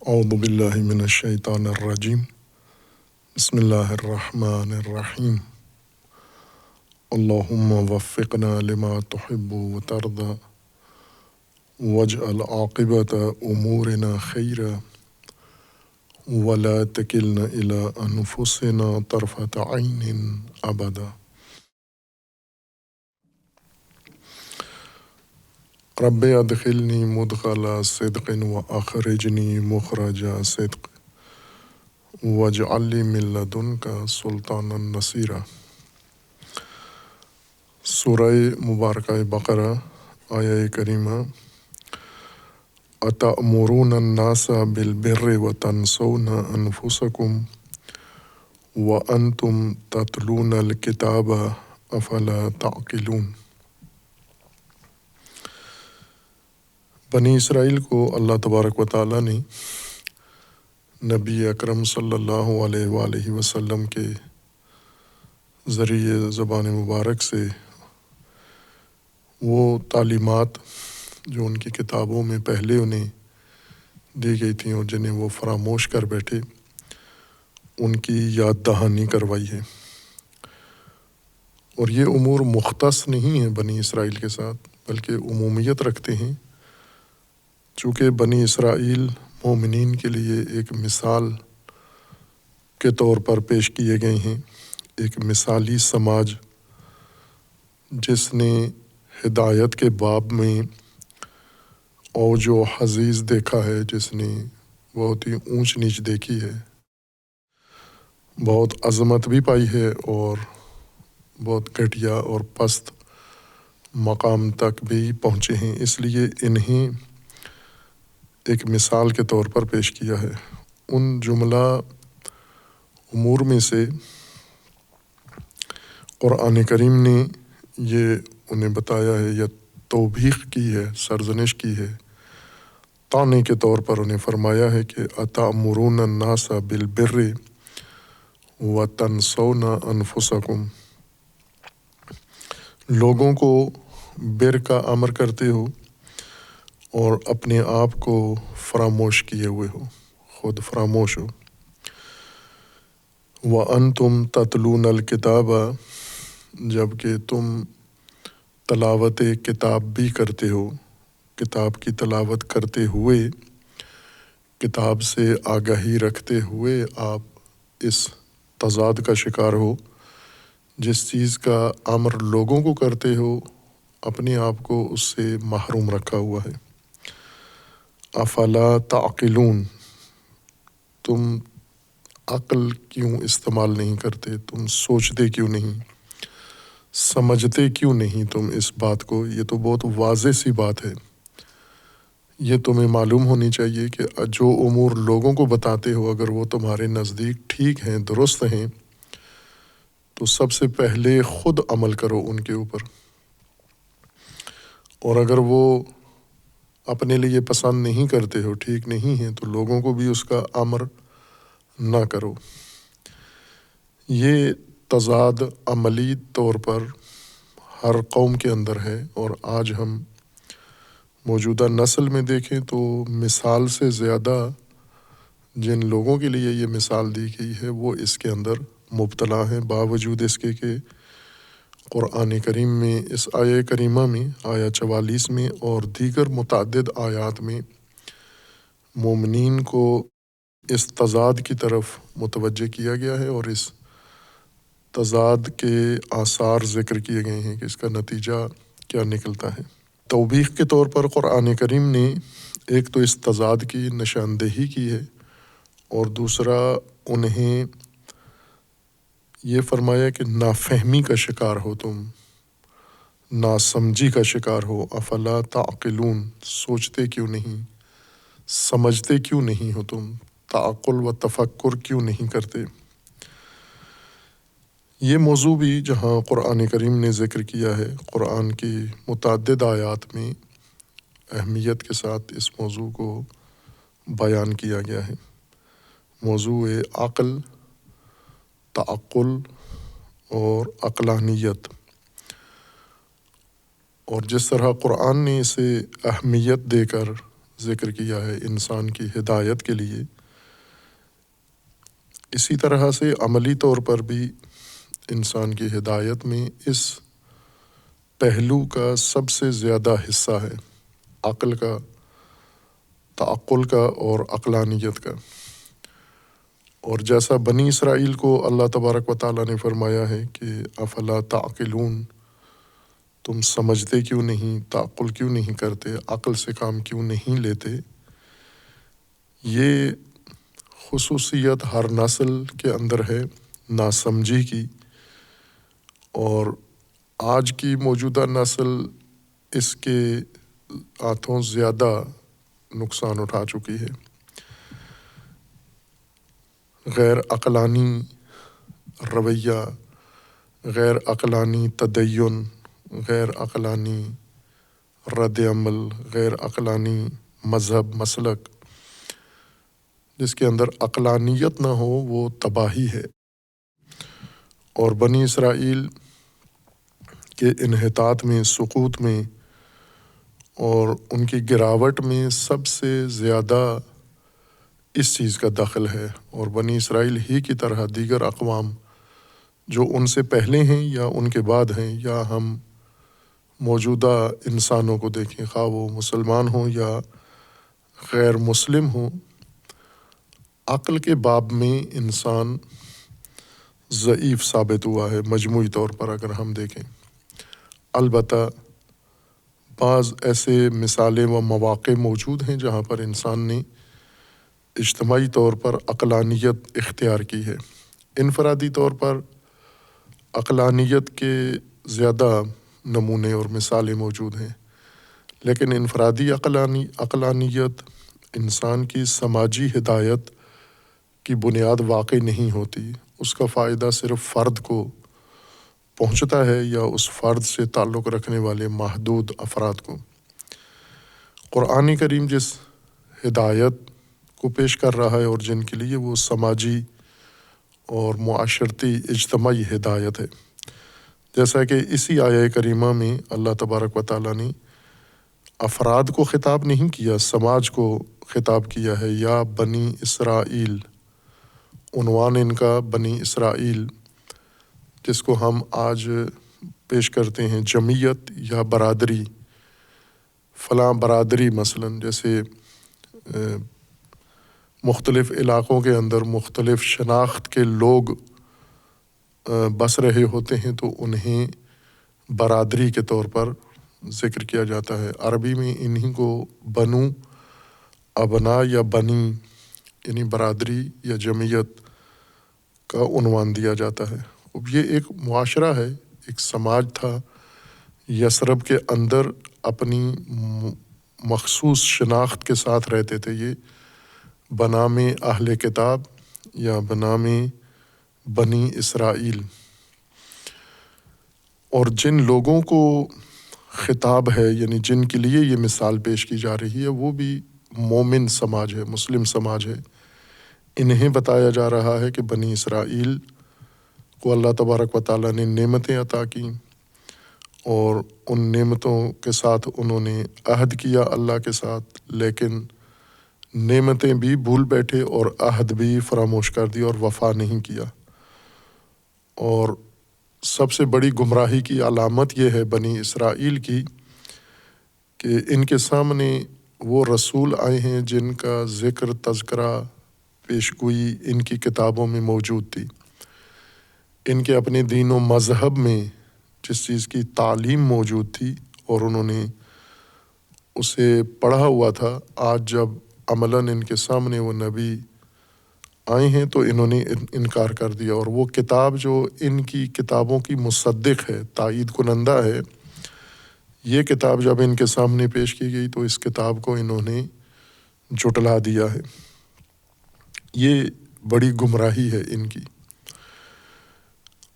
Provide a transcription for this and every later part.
اعوذ باللہ من الشیطان الرجیم بسم اللہ الرحمن الرحیم اللہم وفقنا لما تحب وترضى واجعل عاقبۃ امورنا خیرا ولا تکلنا الی انفسنا طرفۃ عین ابدا۔ رب ادخلنی مدخل صدق واخرجنی مخرج صدق واجعل لی من لدنک سلطانا نصیرا۔ سورہ مبارکہ بقرہ آیہ کریمہ اتأمرون الناس بالبر وتنسون انفسکم وانتم تتلون الکتاب افلا تعقلون۔ بنی اسرائیل کو اللہ تبارک و تعالیٰ نے نبی اکرم صلی اللہ علیہ وآلہ وسلم کے ذریعے زبان مبارک سے وہ تعلیمات جو ان کی کتابوں میں پہلے انہیں دی گئی تھیں اور جنہیں وہ فراموش کر بیٹھے ان کی یاد دہانی کروائی ہے، اور یہ امور مختص نہیں ہیں بنی اسرائیل کے ساتھ بلکہ عمومیت رکھتے ہیں، چونکہ بنی اسرائیل مومنین کے لیے ایک مثال کے طور پر پیش کیے گئے ہیں، ایک مثالی سماج جس نے ہدایت کے باب میں اوج و حضیض دیکھا ہے، جس نے بہت ہی اونچ نیچ دیکھی ہے، بہت عظمت بھی پائی ہے اور بہت گھٹیا اور پست مقام تک بھی پہنچے ہیں، اس لیے انہیں ایک مثال کے طور پر پیش کیا ہے۔ ان جملہ امور میں سے قرآن کریم نے یہ انہیں بتایا ہے یا توبیخ کی ہے، سرزنش کی ہے، طعنہ کے طور پر انہیں فرمایا ہے کہ اتأمرون الناس بالبر وتنسون انفسکم، لوگوں کو بر کا امر کرتے ہو اور اپنے آپ کو فراموش کیے ہوئے ہو، خود فراموش ہو۔ وَأَنْتُمْ تَتْلُونَ الْكِتَابَ، جبکہ تم تلاوت کتاب بھی کرتے ہو، کتاب کی تلاوت کرتے ہوئے، کتاب سے آگاہی رکھتے ہوئے آپ اس تضاد کا شکار ہو، جس چیز کا امر لوگوں کو کرتے ہو اپنے آپ کو اس سے محروم رکھا ہوا ہے۔ افلا تعقلون، تم عقل کیوں استعمال نہیں کرتے، تم سوچتے کیوں نہیں، سمجھتے کیوں نہیں تم اس بات کو؟ یہ تو بہت واضح سی بات ہے، یہ تمہیں معلوم ہونی چاہیے کہ جو امور لوگوں کو بتاتے ہو اگر وہ تمہارے نزدیک ٹھیک ہیں، درست ہیں، تو سب سے پہلے خود عمل کرو ان کے اوپر، اور اگر وہ اپنے لیے پسند نہیں کرتے ہو، ٹھیک نہیں ہیں، تو لوگوں کو بھی اس کا امر نہ کرو۔ یہ تضاد عملی طور پر ہر قوم کے اندر ہے، اور آج ہم موجودہ نسل میں دیکھیں تو مثال سے زیادہ جن لوگوں کے لیے یہ مثال دی گئی ہے وہ اس کے اندر مبتلا ہیں، باوجود اس کے کہ قرآن کریم میں اس آیہ کریمہ میں آیہ 44 میں اور دیگر متعدد آیات میں مومنین کو اس تضاد کی طرف متوجہ کیا گیا ہے، اور اس تضاد کے آثار ذکر کیے گئے ہیں کہ اس کا نتیجہ کیا نکلتا ہے۔ توبیخ کے طور پر قرآن کریم نے ایک تو اس تضاد کی نشاندہی کی ہے، اور دوسرا انہیں یہ فرمایا کہ نافہمی کا شکار ہو تم، ناسمجھی کا شکار ہو۔ افلا تعقلون، سوچتے کیوں نہیں، سمجھتے کیوں نہیں ہو تم، تعقل و تفکر کیوں نہیں کرتے۔ یہ موضوع بھی جہاں قرآن کریم نے ذکر کیا ہے، قرآن کی متعدد آیات میں اہمیت کے ساتھ اس موضوع کو بیان کیا گیا ہے، موضوع عقل، تعقل اور عقلانیت، اور جس طرح قرآن نے اسے اہمیت دے کر ذکر کیا ہے انسان کی ہدایت کے لیے، اسی طرح سے عملی طور پر بھی انسان کی ہدایت میں اس پہلو کا سب سے زیادہ حصہ ہے، عقل کا، تعقل کا اور عقلانیت کا۔ اور جیسا بنی اسرائیل کو اللہ تبارک و تعالیٰ نے فرمایا ہے کہ افلا تعقلون، تم سمجھتے کیوں نہیں، تعقل کیوں نہیں کرتے، عقل سے کام کیوں نہیں لیتے، یہ خصوصیت ہر نسل کے اندر ہے ناسمجھی کی، اور آج کی موجودہ نسل اس کے ہاتھوں زیادہ نقصان اٹھا چکی ہے۔ غیر عقلانی رویہ، غیر عقلانی تدین، غیر عقلانی رد عمل، غیر عقلانی مذہب مسلک، جس کے اندر عقلانیت نہ ہو وہ تباہی ہے۔ اور بنی اسرائیل کے انحطاط میں، سقوط میں اور ان کی گراوٹ میں سب سے زیادہ اس چیز کا دخل ہے، اور بنی اسرائیل ہی کی طرح دیگر اقوام جو ان سے پہلے ہیں یا ان کے بعد ہیں، یا ہم موجودہ انسانوں کو دیکھیں، خواہ وہ مسلمان ہوں یا غیر مسلم ہوں، عقل کے باب میں انسان ضعیف ثابت ہوا ہے مجموعی طور پر اگر ہم دیکھیں۔ البتہ بعض ایسے مثالیں و مواقع موجود ہیں جہاں پر انسان نے اجتماعی طور پر عقلانیت اختیار کی ہے۔ انفرادی طور پر عقلانیت کے زیادہ نمونے اور مثالیں موجود ہیں، لیکن انفرادی عقلانیت انسان کی سماجی ہدایت کی بنیاد واقع نہیں ہوتی، اس کا فائدہ صرف فرد کو پہنچتا ہے یا اس فرد سے تعلق رکھنے والے محدود افراد کو۔ قرآن کریم جس ہدایت کو پیش کر رہا ہے اور جن کے لیے وہ سماجی اور معاشرتی اجتماعی ہدایت ہے، جیسا کہ اسی آیہ کریمہ میں اللہ تبارک و تعالیٰ نے افراد کو خطاب نہیں کیا، سماج کو خطاب کیا ہے۔ یا بنی اسرائیل، عنوان ان کا بنی اسرائیل، جس کو ہم آج پیش کرتے ہیں جمعیت یا برادری، فلاں برادری مثلاً، جیسے مختلف علاقوں کے اندر مختلف شناخت کے لوگ بس رہے ہوتے ہیں تو انہیں برادری کے طور پر ذکر کیا جاتا ہے۔ عربی میں انہی کو بنو، ابنا یا بنی، یعنی برادری یا جمعیت کا عنوان دیا جاتا ہے۔ اب یہ ایک معاشرہ ہے، ایک سماج تھا، یثرب کے اندر اپنی مخصوص شناخت کے ساتھ رہتے تھے۔ یہ بنام اہل کتاب یا بنام بنی اسرائیل، اور جن لوگوں کو خطاب ہے، یعنی جن کے لیے یہ مثال پیش کی جا رہی ہے، وہ بھی مومن سماج ہے، مسلم سماج ہے۔ انہیں بتایا جا رہا ہے کہ بنی اسرائیل کو اللہ تبارک و تعالیٰ نے نعمتیں عطا کیں، اور ان نعمتوں کے ساتھ انہوں نے عہد کیا اللہ کے ساتھ، لیکن نعمتیں بھی بھول بیٹھے اور عہد بھی فراموش کر دی اور وفا نہیں کیا۔ اور سب سے بڑی گمراہی کی علامت یہ ہے بنی اسرائیل کی کہ ان کے سامنے وہ رسول آئے ہیں جن کا ذکر، تذکرہ، پیشگوئی ان کی کتابوں میں موجود تھی۔ ان کے اپنے دین و مذہب میں جس چیز کی تعلیم موجود تھی اور انہوں نے اسے پڑھا ہوا تھا، آج جب عملاً ان کے سامنے وہ نبی آئے ہیں تو انہوں نے انکار کر دیا، اور وہ کتاب جو ان کی کتابوں کی مصدق ہے، تائید کنندہ ہے، یہ کتاب جب ان کے سامنے پیش کی گئی تو اس کتاب کو انہوں نے جھٹلا دیا ہے۔ یہ بڑی گمراہی ہے ان کی۔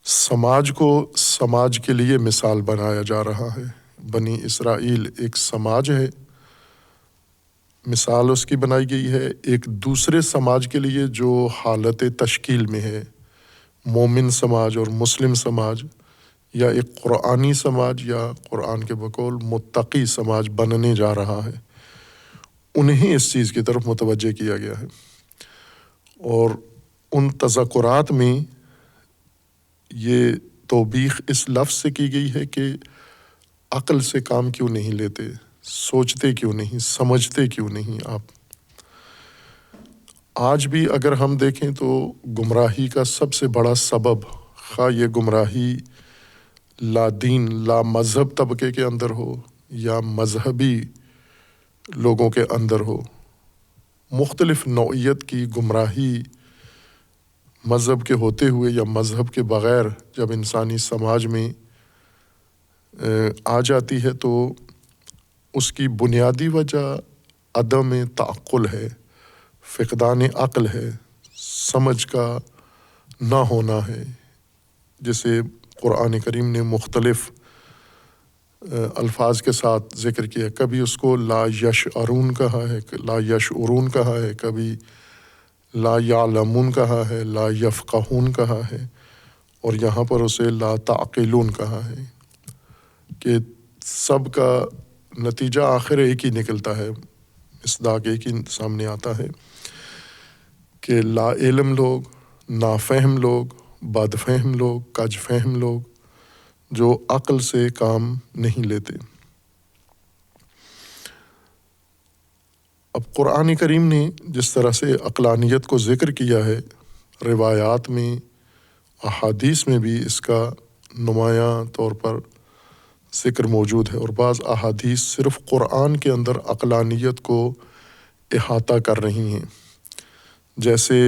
سماج کو سماج کے لیے مثال بنایا جا رہا ہے۔ بنی اسرائیل ایک سماج ہے، مثال اس کی بنائی گئی ہے ایک دوسرے سماج کے لیے جو حالت تشکیل میں ہے، مومن سماج اور مسلم سماج، یا ایک قرآنی سماج یا قرآن کے بقول متقی سماج بننے جا رہا ہے۔ انہیں اس چیز کی طرف متوجہ کیا گیا ہے، اور ان تذکرات میں یہ توبیخ اس لفظ سے کی گئی ہے کہ عقل سے کام کیوں نہیں لیتے، سوچتے کیوں نہیں، سمجھتے کیوں نہیں آپ۔ آج بھی اگر ہم دیکھیں تو گمراہی کا سب سے بڑا سبب، خواہ یہ گمراہی لا دین لا مذہب طبقے کے اندر ہو یا مذہبی لوگوں کے اندر ہو، مختلف نوعیت کی گمراہی مذہب کے ہوتے ہوئے یا مذہب کے بغیر جب انسانی سماج میں آ جاتی ہے تو اس کی بنیادی وجہ عدم تعقل ہے، فقدان عقل ہے، سمجھ کا نہ ہونا ہے، جسے قرآن کریم نے مختلف الفاظ کے ساتھ ذکر کیا۔ کبھی اس کو لا یشعرون کہا ہے، لا یشعرون کہا ہے، کبھی لا یعلمون کہا ہے، لا یفقہون کہا ہے، اور یہاں پر اسے لا تعقلون کہا ہے، کہ سب کا نتیجہ آخر ایک ہی نکلتا ہے، مصداق ایک ہی سامنے آتا ہے کہ لا علم لوگ، نافہم لوگ، بد فہم لوگ، کج فہم لوگ جو عقل سے کام نہیں لیتے۔ اب قرآن کریم نے جس طرح سے عقلانیت کو ذکر کیا ہے، روایات میں، احادیث میں بھی اس کا نمایاں طور پر ذکر موجود ہے، اور بعض احادیث صرف قرآن کے اندر عقلانیت کو احاطہ کر رہی ہیں، جیسے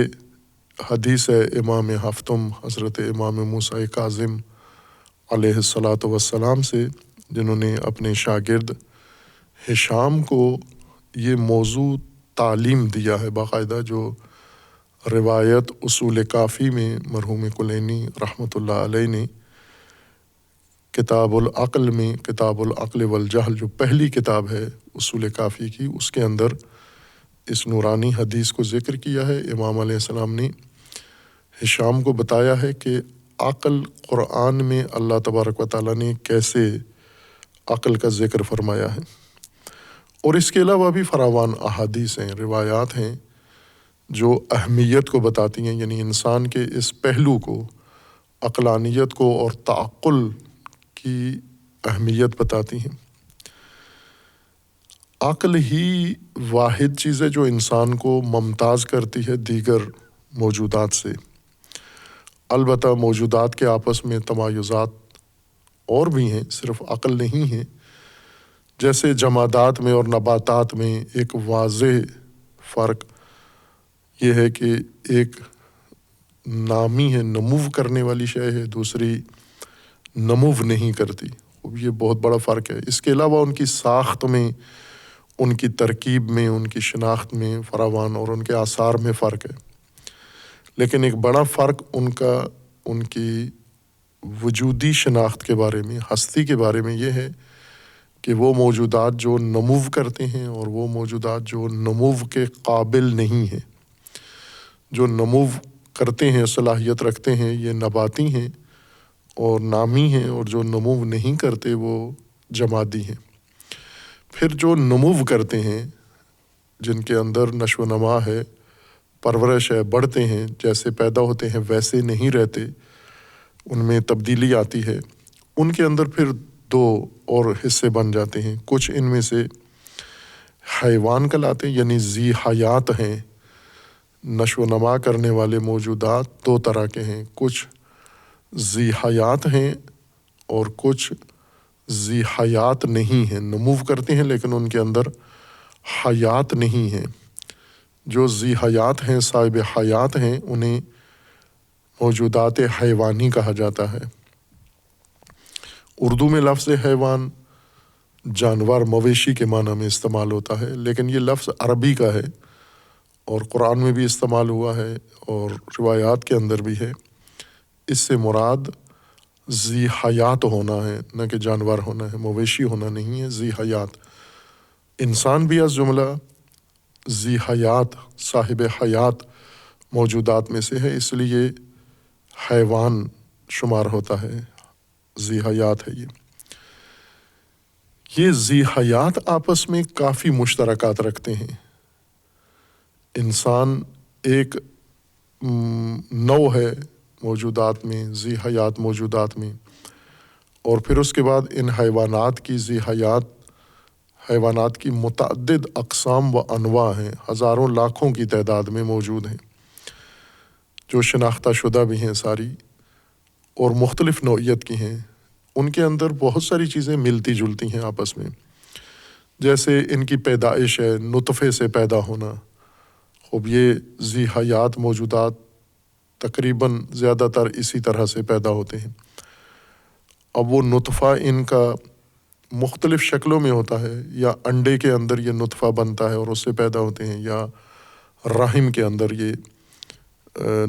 حدیث ہے امام ہفتم حضرت امام موسیٰ کاظم علیہ الصلاۃ والسلام سے، جنہوں نے اپنے شاگرد ہشام کو یہ موضوع تعلیم دیا ہے باقاعدہ، جو روایت اصول کافی میں مرحوم کلینی رحمۃ اللہ علیہ نے کتاب العقل میں، کتاب العقل والجہل جو پہلی کتاب ہے اصول کافی کی، اس کے اندر اس نورانی حدیث کو ذکر کیا ہے۔ امام علیہ السلام نے ہشام کو بتایا ہے کہ عقل قرآن میں اللہ تبارک و تعالیٰ نے کیسے عقل کا ذکر فرمایا ہے، اور اس کے علاوہ بھی فراوان احادیث ہیں، روایات ہیں جو اہمیت کو بتاتی ہیں، یعنی انسان کے اس پہلو کو، عقلانیت کو اور تعقل کی اہمیت بتاتی ہیں۔ عقل ہی واحد چیز ہے جو انسان کو ممتاز کرتی ہے دیگر موجودات سے۔ البتہ موجودات کے آپس میں تمایزات اور بھی ہیں، صرف عقل نہیں ہے۔ جیسے جمادات میں اور نباتات میں ایک واضح فرق یہ ہے کہ ایک نامی ہے، نمو کرنے والی شے ہے، دوسری نمو نہیں کرتی، یہ بہت بڑا فرق ہے۔ اس کے علاوہ ان کی ساخت میں، ان کی ترکیب میں، ان کی شناخت میں فراوان اور ان کے آثار میں فرق ہے، لیکن ایک بڑا فرق ان کی وجودی شناخت کے بارے میں، ہستی کے بارے میں یہ ہے کہ وہ موجودات جو نمو کرتے ہیں اور وہ موجودات جو نمو کے قابل نہیں ہیں۔ جو نمو کرتے ہیں، صلاحیت رکھتے ہیں، یہ نباتی ہیں اور نامی ہیں، اور جو نمو نہیں کرتے وہ جمادی ہیں۔ پھر جو نمو کرتے ہیں، جن کے اندر نشو و نما ہے، پرورش ہے، بڑھتے ہیں، جیسے پیدا ہوتے ہیں ویسے نہیں رہتے، ان میں تبدیلی آتی ہے، ان کے اندر پھر دو اور حصے بن جاتے ہیں۔ کچھ ان میں سے حیوان کہلاتے ہیں، یعنی ذی حیات ہیں، نشو و نما کرنے والے موجودات دو طرح کے ہیں، کچھ ذی حیات ہیں اور کچھ ذی حیات نہیں ہیں، نمو کرتے ہیں لیکن ان کے اندر حیات نہیں ہیں۔ جو ذی حیات ہیں، صاحب حیات ہیں، انہیں موجودات حیوانی کہا جاتا ہے۔ اردو میں لفظ حیوان جانور، مویشی کے معنی میں استعمال ہوتا ہے، لیکن یہ لفظ عربی کا ہے اور قرآن میں بھی استعمال ہوا ہے اور روایات کے اندر بھی ہے۔ اس سے مراد ذی حیات ہونا ہے، نہ کہ جانور ہونا ہے، مویشی ہونا نہیں ہے، ذی حیات۔ انسان بھی از جملہ ذی حیات، صاحب حیات موجودات میں سے ہے، اس لیے حیوان شمار ہوتا ہے، ذی حیات ہے یہ۔ یہ ذی حیات آپس میں کافی مشترکات رکھتے ہیں۔ انسان ایک نوع ہے موجودات میں، ذی حیات موجودات میں، اور پھر اس کے بعد ان حیوانات کی ذی حیات حیوانات کی متعدد اقسام و انواع ہیں، ہزاروں لاکھوں کی تعداد میں موجود ہیں، جو شناختہ شدہ بھی ہیں ساری اور مختلف نوعیت کی ہیں۔ ان کے اندر بہت ساری چیزیں ملتی جلتی ہیں آپس میں، جیسے ان کی پیدائش ہے، نطفے سے پیدا ہونا۔ اب یہ ذی حیات موجودات تقریباً زیادہ تر اسی طرح سے پیدا ہوتے ہیں۔ اب وہ نطفہ ان کا مختلف شکلوں میں ہوتا ہے، یا انڈے کے اندر یہ نطفہ بنتا ہے اور اس سے پیدا ہوتے ہیں، یا رحم کے اندر یہ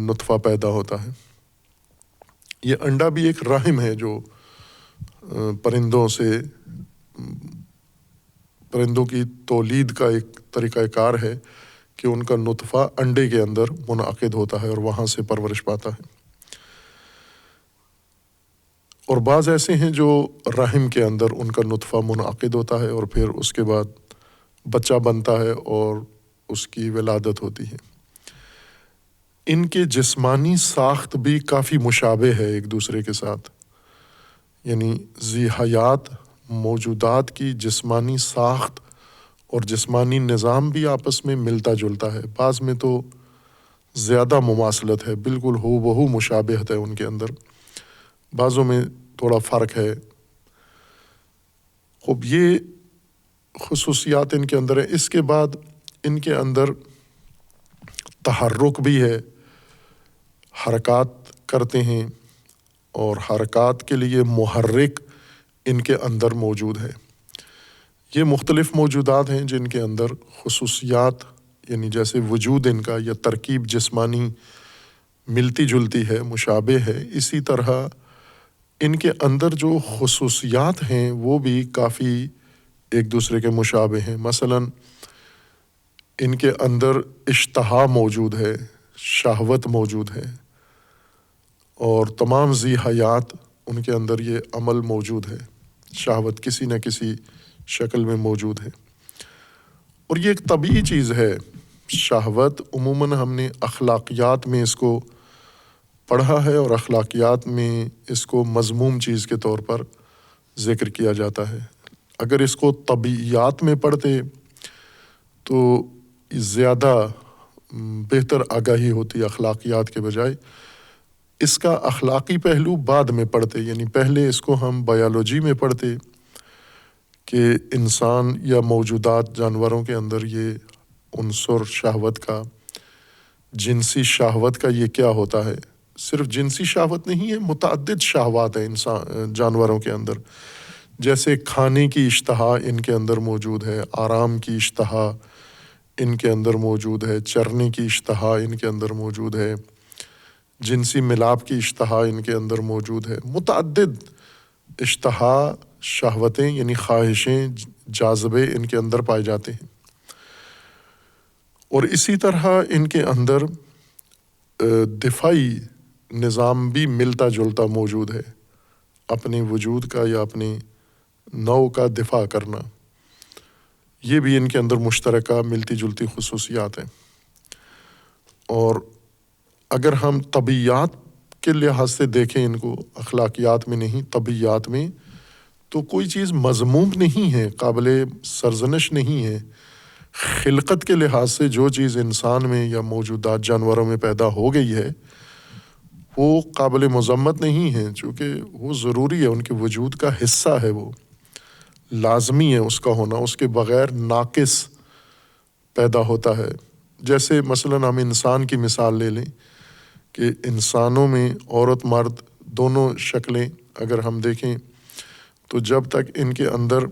نطفہ پیدا ہوتا ہے۔ یہ انڈا بھی ایک رحم ہے جو پرندوں کی تولید کا ایک طریقہ کار ہے کہ ان کا نطفہ انڈے کے اندر منعقد ہوتا ہے اور وہاں سے پرورش پاتا ہے۔ اور بعض ایسے ہیں جو رحم کے اندر ان کا نطفہ منعقد ہوتا ہے اور پھر اس کے بعد بچہ بنتا ہے اور اس کی ولادت ہوتی ہے۔ ان کے جسمانی ساخت بھی کافی مشابہ ہے ایک دوسرے کے ساتھ، یعنی ذی حیات موجودات کی جسمانی ساخت اور جسمانی نظام بھی آپس میں ملتا جلتا ہے۔ بعض میں تو زیادہ مماثلت ہے، بالکل ہو بہو مشابہت ہے ان کے اندر، بعضوں میں تھوڑا فرق ہے۔ خب یہ خصوصیات ان کے اندر ہے۔ اس کے بعد ان کے اندر تحرک بھی ہے، حرکات کرتے ہیں، اور حرکات کے لیے محرک ان کے اندر موجود ہے۔ یہ مختلف موجودات ہیں جن کے اندر خصوصیات، یعنی جیسے وجود ان کا یا ترکیب جسمانی ملتی جلتی ہے، مشابہ ہے، اسی طرح ان کے اندر جو خصوصیات ہیں وہ بھی کافی ایک دوسرے کے مشابہ ہیں۔ مثلاً ان کے اندر اشتہا موجود ہے، شہوت موجود ہے، اور تمام ذی حیات ان کے اندر یہ عمل موجود ہے، شہوت کسی نہ کسی شکل میں موجود ہے، اور یہ ایک طبیعی چیز ہے۔ شہوت عموماً ہم نے اخلاقیات میں اس کو پڑھا ہے، اور اخلاقیات میں اس کو مذموم چیز کے طور پر ذکر کیا جاتا ہے۔ اگر اس کو طبیعیات میں پڑھتے تو زیادہ بہتر آگاہی ہوتی اخلاقیات کے بجائے۔ اس کا اخلاقی پہلو بعد میں پڑھتے، یعنی پہلے اس کو ہم بایولوجی میں پڑھتے کہ انسان یا موجودات جانوروں کے اندر یہ عنصر شہوت کا، جنسی شہوت کا یہ کیا ہوتا ہے۔ صرف جنسی شہوت نہیں ہے، متعدد شہوات ہیں جانوروں کے اندر، جیسے کھانے کی اشتہا ان کے اندر موجود ہے، آرام کی اشتہا ان کے اندر موجود ہے، چرنے کی اشتہا ان کے اندر موجود ہے، جنسی ملاپ کی اشتہا ان کے اندر موجود ہے۔ متعدد اشتہا، شہوتیں یعنی خواہشیں، جاذبے ان کے اندر پائے جاتے ہیں، اور اسی طرح ان کے اندر دفاعی نظام بھی ملتا جلتا موجود ہے، اپنے وجود کا یا اپنے نوع کا دفاع کرنا، یہ بھی ان کے اندر مشترکہ ملتی جلتی خصوصیات ہیں۔ اور اگر ہم طبیعیات کے لحاظ سے دیکھیں ان کو، اخلاقیات میں نہیں طبیعیات میں، تو کوئی چیز مذموم نہیں ہے، قابل سرزنش نہیں ہے۔ خلقت کے لحاظ سے جو چیز انسان میں یا موجودات جانوروں میں پیدا ہو گئی ہے وہ قابل مذمت نہیں ہے، چونکہ وہ ضروری ہے، ان کے وجود کا حصہ ہے، وہ لازمی ہے اس کا ہونا، اس کے بغیر ناقص پیدا ہوتا ہے۔ جیسے مثلاً ہم انسان کی مثال لے لیں کہ انسانوں میں عورت مرد دونوں شکلیں اگر ہم دیکھیں تو جب تک ان کے اندر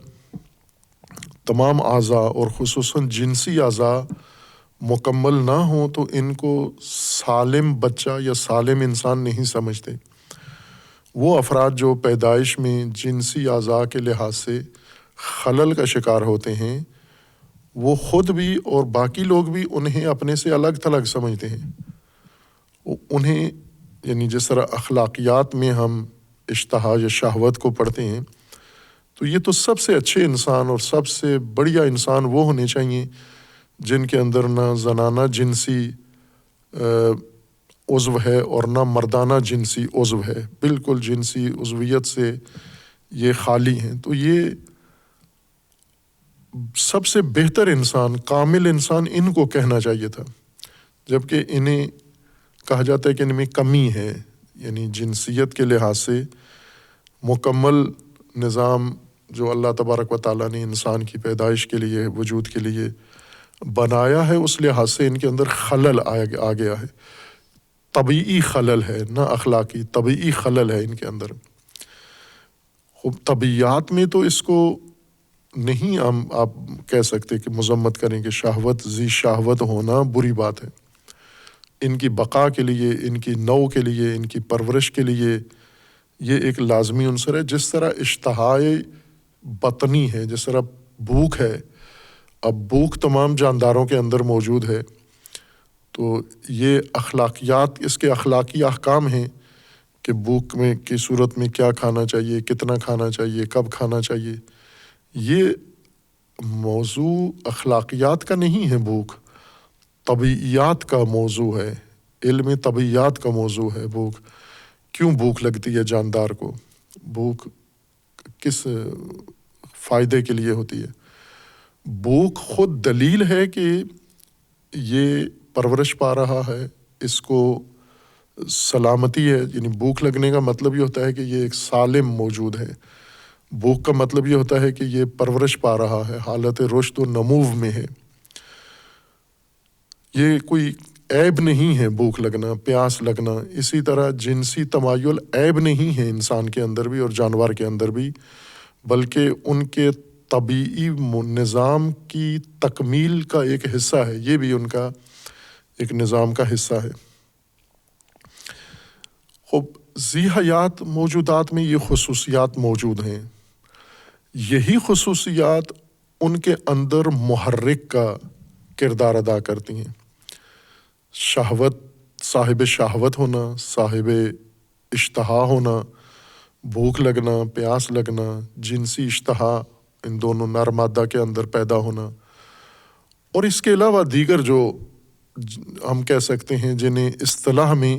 تمام اعضاء اور خصوصاً جنسی اعضاء مکمل نہ ہوں تو ان کو سالم بچہ یا سالم انسان نہیں سمجھتے۔ وہ افراد جو پیدائش میں جنسی اعضاء کے لحاظ سے خلل کا شکار ہوتے ہیں وہ خود بھی اور باقی لوگ بھی انہیں اپنے سے الگ تھلگ سمجھتے ہیں۔ انہیں یعنی جس طرح اخلاقیات میں ہم اشتہا یا شہوت کو پڑھتے ہیں تو یہ تو سب سے اچھے انسان اور سب سے بڑھیا انسان وہ ہونے چاہیے جن کے اندر نہ زنانہ جنسی عضو ہے اور نہ مردانہ جنسی عضو ہے، بالکل جنسی عضویت سے یہ خالی ہیں. تو یہ سب سے بہتر انسان، کامل انسان ان کو کہنا چاہیے تھا، جبکہ انہیں کہا جاتا ہے کہ ان میں کمی ہے. یعنی جنسیت کے لحاظ سے مکمل نظام جو اللہ تبارک و تعالیٰ نے انسان کی پیدائش کے لیے، وجود کے لیے بنایا ہے، اس لحاظ سے ان کے اندر خلل آ گیا ہے. طبعی خلل ہے، نہ اخلاقی، طبعی خلل ہے ان کے اندر. خب طبیعیات میں تو اس کو نہیں ہم آپ کہہ سکتے کہ مذمت کریں کہ شہوت، ذی شہوت ہونا بری بات ہے. ان کی بقا کے لیے، ان کی نو کے لیے، ان کی پرورش کے لیے یہ ایک لازمی عنصر ہے. جس طرح اشتہائے بطنی ہے، جس طرح بھوک ہے، اب بھوک تمام جانداروں کے اندر موجود ہے، تو یہ اخلاقیات، اس کے اخلاقی احکام ہیں کہ بھوک میں کی صورت میں کیا کھانا چاہیے، کتنا کھانا چاہیے، کب کھانا چاہیے. یہ موضوع اخلاقیات کا نہیں ہے، بھوک طبیعیات کا موضوع ہے، علم طبیعیات کا موضوع ہے. بھوک کیوں بھوک لگتی ہے جاندار کو، بھوک کس فائدے کے لیے ہوتی ہے. بھوک خود دلیل ہے کہ یہ پرورش پا رہا ہے، اس کو سلامتی ہے. یعنی بھوک لگنے کا مطلب یہ ہوتا ہے کہ یہ ایک سالم موجود ہے. بھوک کا مطلب یہ ہوتا ہے کہ یہ پرورش پا رہا ہے، حالت رشد و نمو میں ہے. یہ کوئی عیب نہیں ہے بھوک لگنا، پیاس لگنا. اسی طرح جنسی تمایل عیب نہیں ہے انسان کے اندر بھی اور جانور کے اندر بھی، بلکہ ان کے طبیعی نظام کی تکمیل کا ایک حصہ ہے. یہ بھی ان کا ایک نظام کا حصہ ہے. خب ذی حیات موجودات میں یہ خصوصیات موجود ہیں. یہی خصوصیات ان کے اندر محرک کا کردار ادا کرتی ہیں. شہوت، صاحب شہوت ہونا، صاحب اشتہا ہونا، بھوک لگنا، پیاس لگنا، جنسی اشتہا، ان دونوں نر مادہ کے اندر پیدا ہونا. اور اس کے علاوہ دیگر جو ہم کہہ سکتے ہیں جنہیں اصطلاح میں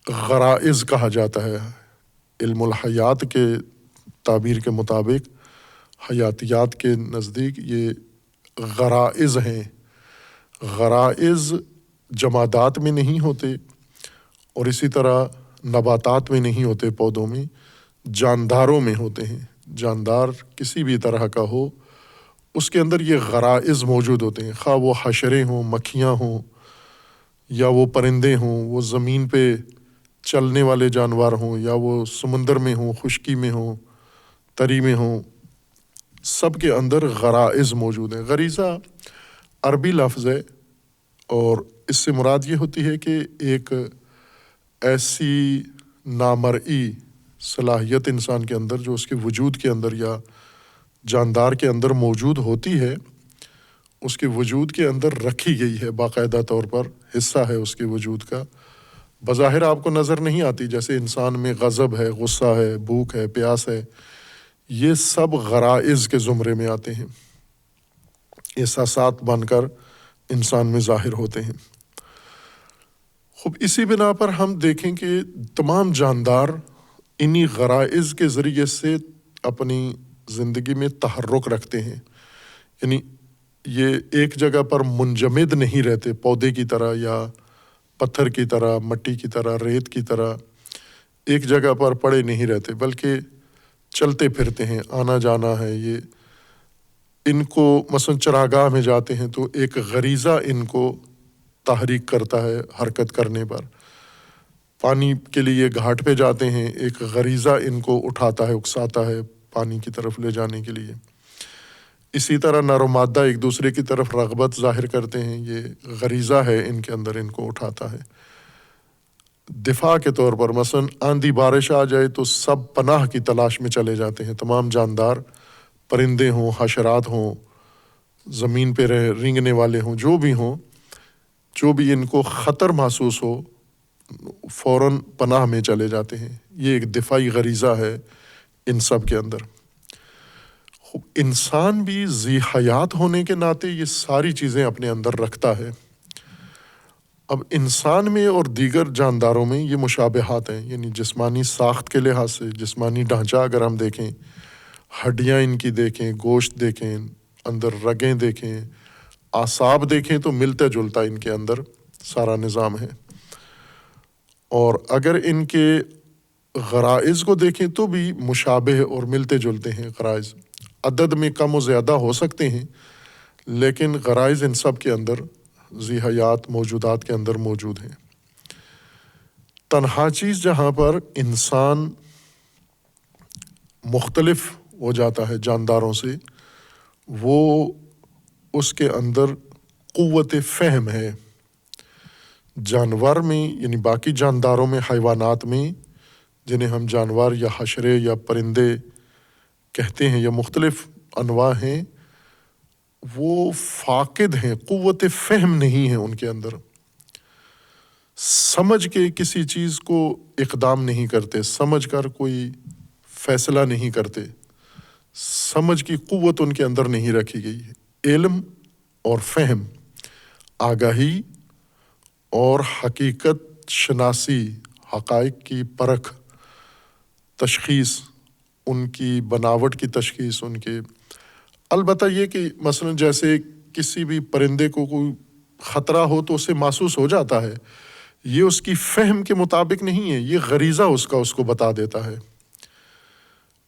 غرائز کہا جاتا ہے. علم الحیات کے تعبیر کے مطابق، حیاتیات کے نزدیک یہ غرائز ہیں. غرائز جمادات میں نہیں ہوتے اور اسی طرح نباتات میں نہیں ہوتے، پودوں میں، جانداروں میں ہوتے ہیں. جاندار کسی بھی طرح کا ہو، اس کے اندر یہ غرائز موجود ہوتے ہیں، خواہ وہ حشرے ہوں، مکھیاں ہوں، یا وہ پرندے ہوں، وہ زمین پہ چلنے والے جانور ہوں، یا وہ سمندر میں ہوں، خشکی میں ہوں، تری میں ہوں. سب کے اندر غرائز موجود ہیں. غریزہ عربی لفظ ہے اور اس سے مراد یہ ہوتی ہے کہ ایک ایسی نامرئی صلاحیت انسان کے اندر جو اس کے وجود کے اندر یا جاندار کے اندر موجود ہوتی ہے، اس کے وجود کے اندر رکھی گئی ہے، باقاعدہ طور پر حصہ ہے اس کے وجود کا. بظاہر آپ کو نظر نہیں آتی، جیسے انسان میں غضب ہے، غصہ ہے، بھوک ہے، پیاس ہے. یہ سب غرائز کے زمرے میں آتے ہیں، احساسات بن کر انسان میں ظاہر ہوتے ہیں. خب اسی بنا پر ہم دیکھیں کہ تمام جاندار انہی غرائز کے ذریعے سے اپنی زندگی میں تحرک رکھتے ہیں. یعنی یہ ایک جگہ پر منجمد نہیں رہتے، پودے کی طرح یا پتھر کی طرح، مٹی کی طرح، ریت کی طرح ایک جگہ پر پڑے نہیں رہتے، بلکہ چلتے پھرتے ہیں، آنا جانا ہے. یہ ان کو مثلا چراگاہ میں جاتے ہیں تو ایک غریزہ ان کو تحریک کرتا ہے حرکت کرنے پر. پانی کے لیے گھاٹ پہ جاتے ہیں، ایک غریزہ ان کو اٹھاتا ہے، اکساتا ہے پانی کی طرف لے جانے کے لیے. اسی طرح نر و مادہ ایک دوسرے کی طرف رغبت ظاہر کرتے ہیں، یہ غریزہ ہے ان کے اندر، ان کو اٹھاتا ہے. دفاع کے طور پر مثلا آندھی بارش آ جائے تو سب پناہ کی تلاش میں چلے جاتے ہیں. تمام جاندار، پرندے ہوں، حشرات ہوں، زمین پہ رینگنے والے ہوں، جو بھی ہوں، جو بھی ان کو خطر محسوس ہو فوراً پناہ میں چلے جاتے ہیں. یہ ایک دفاعی غریزہ ہے ان سب کے اندر۔ انسان بھی ذی حیات ہونے کے ناطے یہ ساری چیزیں اپنے اندر رکھتا ہے۔ اب انسان میں اور دیگر جانداروں میں یہ مشابہات ہیں، یعنی جسمانی ساخت کے لحاظ سے، جسمانی ڈھانچہ اگر ہم دیکھیں، ہڈیاں ان کی دیکھیں، گوشت دیکھیں، اندر رگیں دیکھیں، اعصاب دیکھیں، تو ملتا جلتا ان کے اندر سارا نظام ہے۔ اور اگر ان کے غرائز کو دیکھیں تو بھی مشابہ اور ملتے جلتے ہیں غرائز، عدد میں کم و زیادہ ہو سکتے ہیں لیکن غرائز ان سب کے اندر ذی حیات موجودات کے اندر موجود ہیں۔ تنہا چیز جہاں پر انسان مختلف ہو جاتا ہے جانداروں سے، وہ اس کے اندر قوت فہم ہے۔ جانور میں یعنی باقی جانداروں میں، حیوانات میں، جنہیں ہم جانور یا حشرے یا پرندے کہتے ہیں یا مختلف انواع ہیں، وہ فاقد ہیں، قوت فہم نہیں ہے ان کے اندر، سمجھ کے کسی چیز کو اقدام نہیں کرتے، سمجھ کر کوئی فیصلہ نہیں کرتے، سمجھ کی قوت ان کے اندر نہیں رکھی گئی ہے۔ علم اور فہم، آگاہی اور حقیقت شناسی، حقائق کی پرکھ، تشخیص، ان کی بناوٹ کی تشخیص، ان کے البتہ یہ کہ مثلا جیسے کسی بھی پرندے کو کوئی خطرہ ہو تو اسے محسوس ہو جاتا ہے، یہ اس کی فہم کے مطابق نہیں ہے، یہ غریزہ اس کو بتا دیتا ہے۔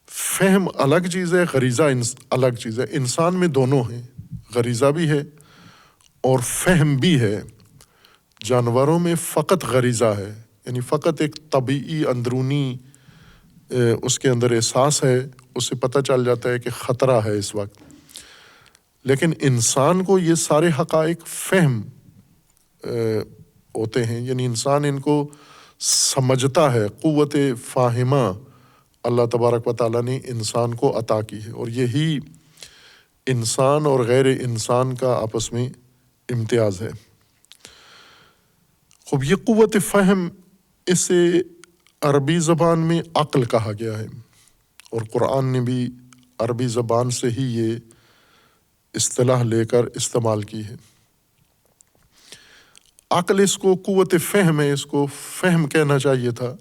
فہم الگ چیز ہے، غریزہ الگ چیز ہے۔ انسان میں دونوں ہیں، غریزہ بھی ہے اور فہم بھی ہے۔ جانوروں میں فقط غریزہ ہے، یعنی فقط ایک طبیعی اندرونی اس کے اندر احساس ہے، اسے پتہ چل جاتا ہے کہ خطرہ ہے اس وقت۔ لیکن انسان کو یہ سارے حقائق فہم ہوتے ہیں، یعنی انسان ان کو سمجھتا ہے، قوت فاہمہ اللہ تبارک و تعالیٰ نے انسان کو عطا کی ہے، اور یہی انسان اور غیر انسان کا آپس میں امتیاز ہے۔ خب یہ قوت فہم، اسے عربی زبان میں عقل کہا گیا ہے، اور قرآن نے بھی عربی زبان سے ہی یہ اصطلاح لے کر استعمال کی ہے۔ عقل اس کو قوت فہم ہے، اس کو فہم کہنا چاہیے تھا،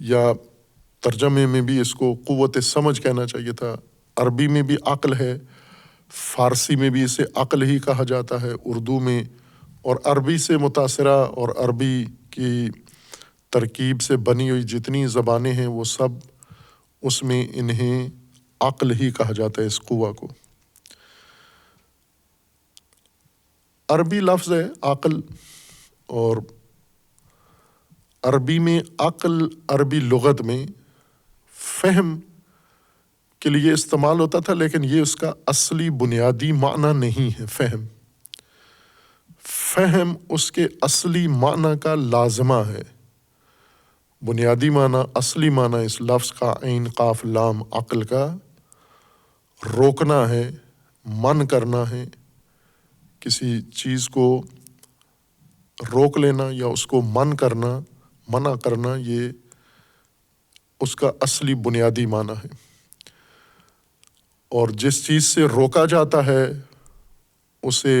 یا ترجمے میں بھی اس کو قوت سمجھ کہنا چاہیے تھا۔ عربی میں بھی عقل ہے، فارسی میں بھی اسے عقل ہی کہا جاتا ہے، اردو میں، اور عربی سے متاثرہ اور عربی کی ترکیب سے بنی ہوئی جتنی زبانیں ہیں وہ سب اس میں انہیں عقل ہی کہا جاتا ہے، اس قوہ کو۔ عربی لفظ ہے عقل، اور عربی میں عقل عربی لغت میں فہم کے لیے استعمال ہوتا تھا، لیکن یہ اس کا اصلی بنیادی معنی نہیں ہے۔ فہم اس کے اصلی معنی کا لازمہ ہے، بنیادی معنی، اصلی معنی اس لفظ کا عین قاف لام عقل کا روکنا ہے، من کرنا ہے، کسی چیز کو روک لینا یا اس کو منع کرنا، یہ اس کا اصلی بنیادی معنی ہے۔ اور جس چیز سے روکا جاتا ہے اسے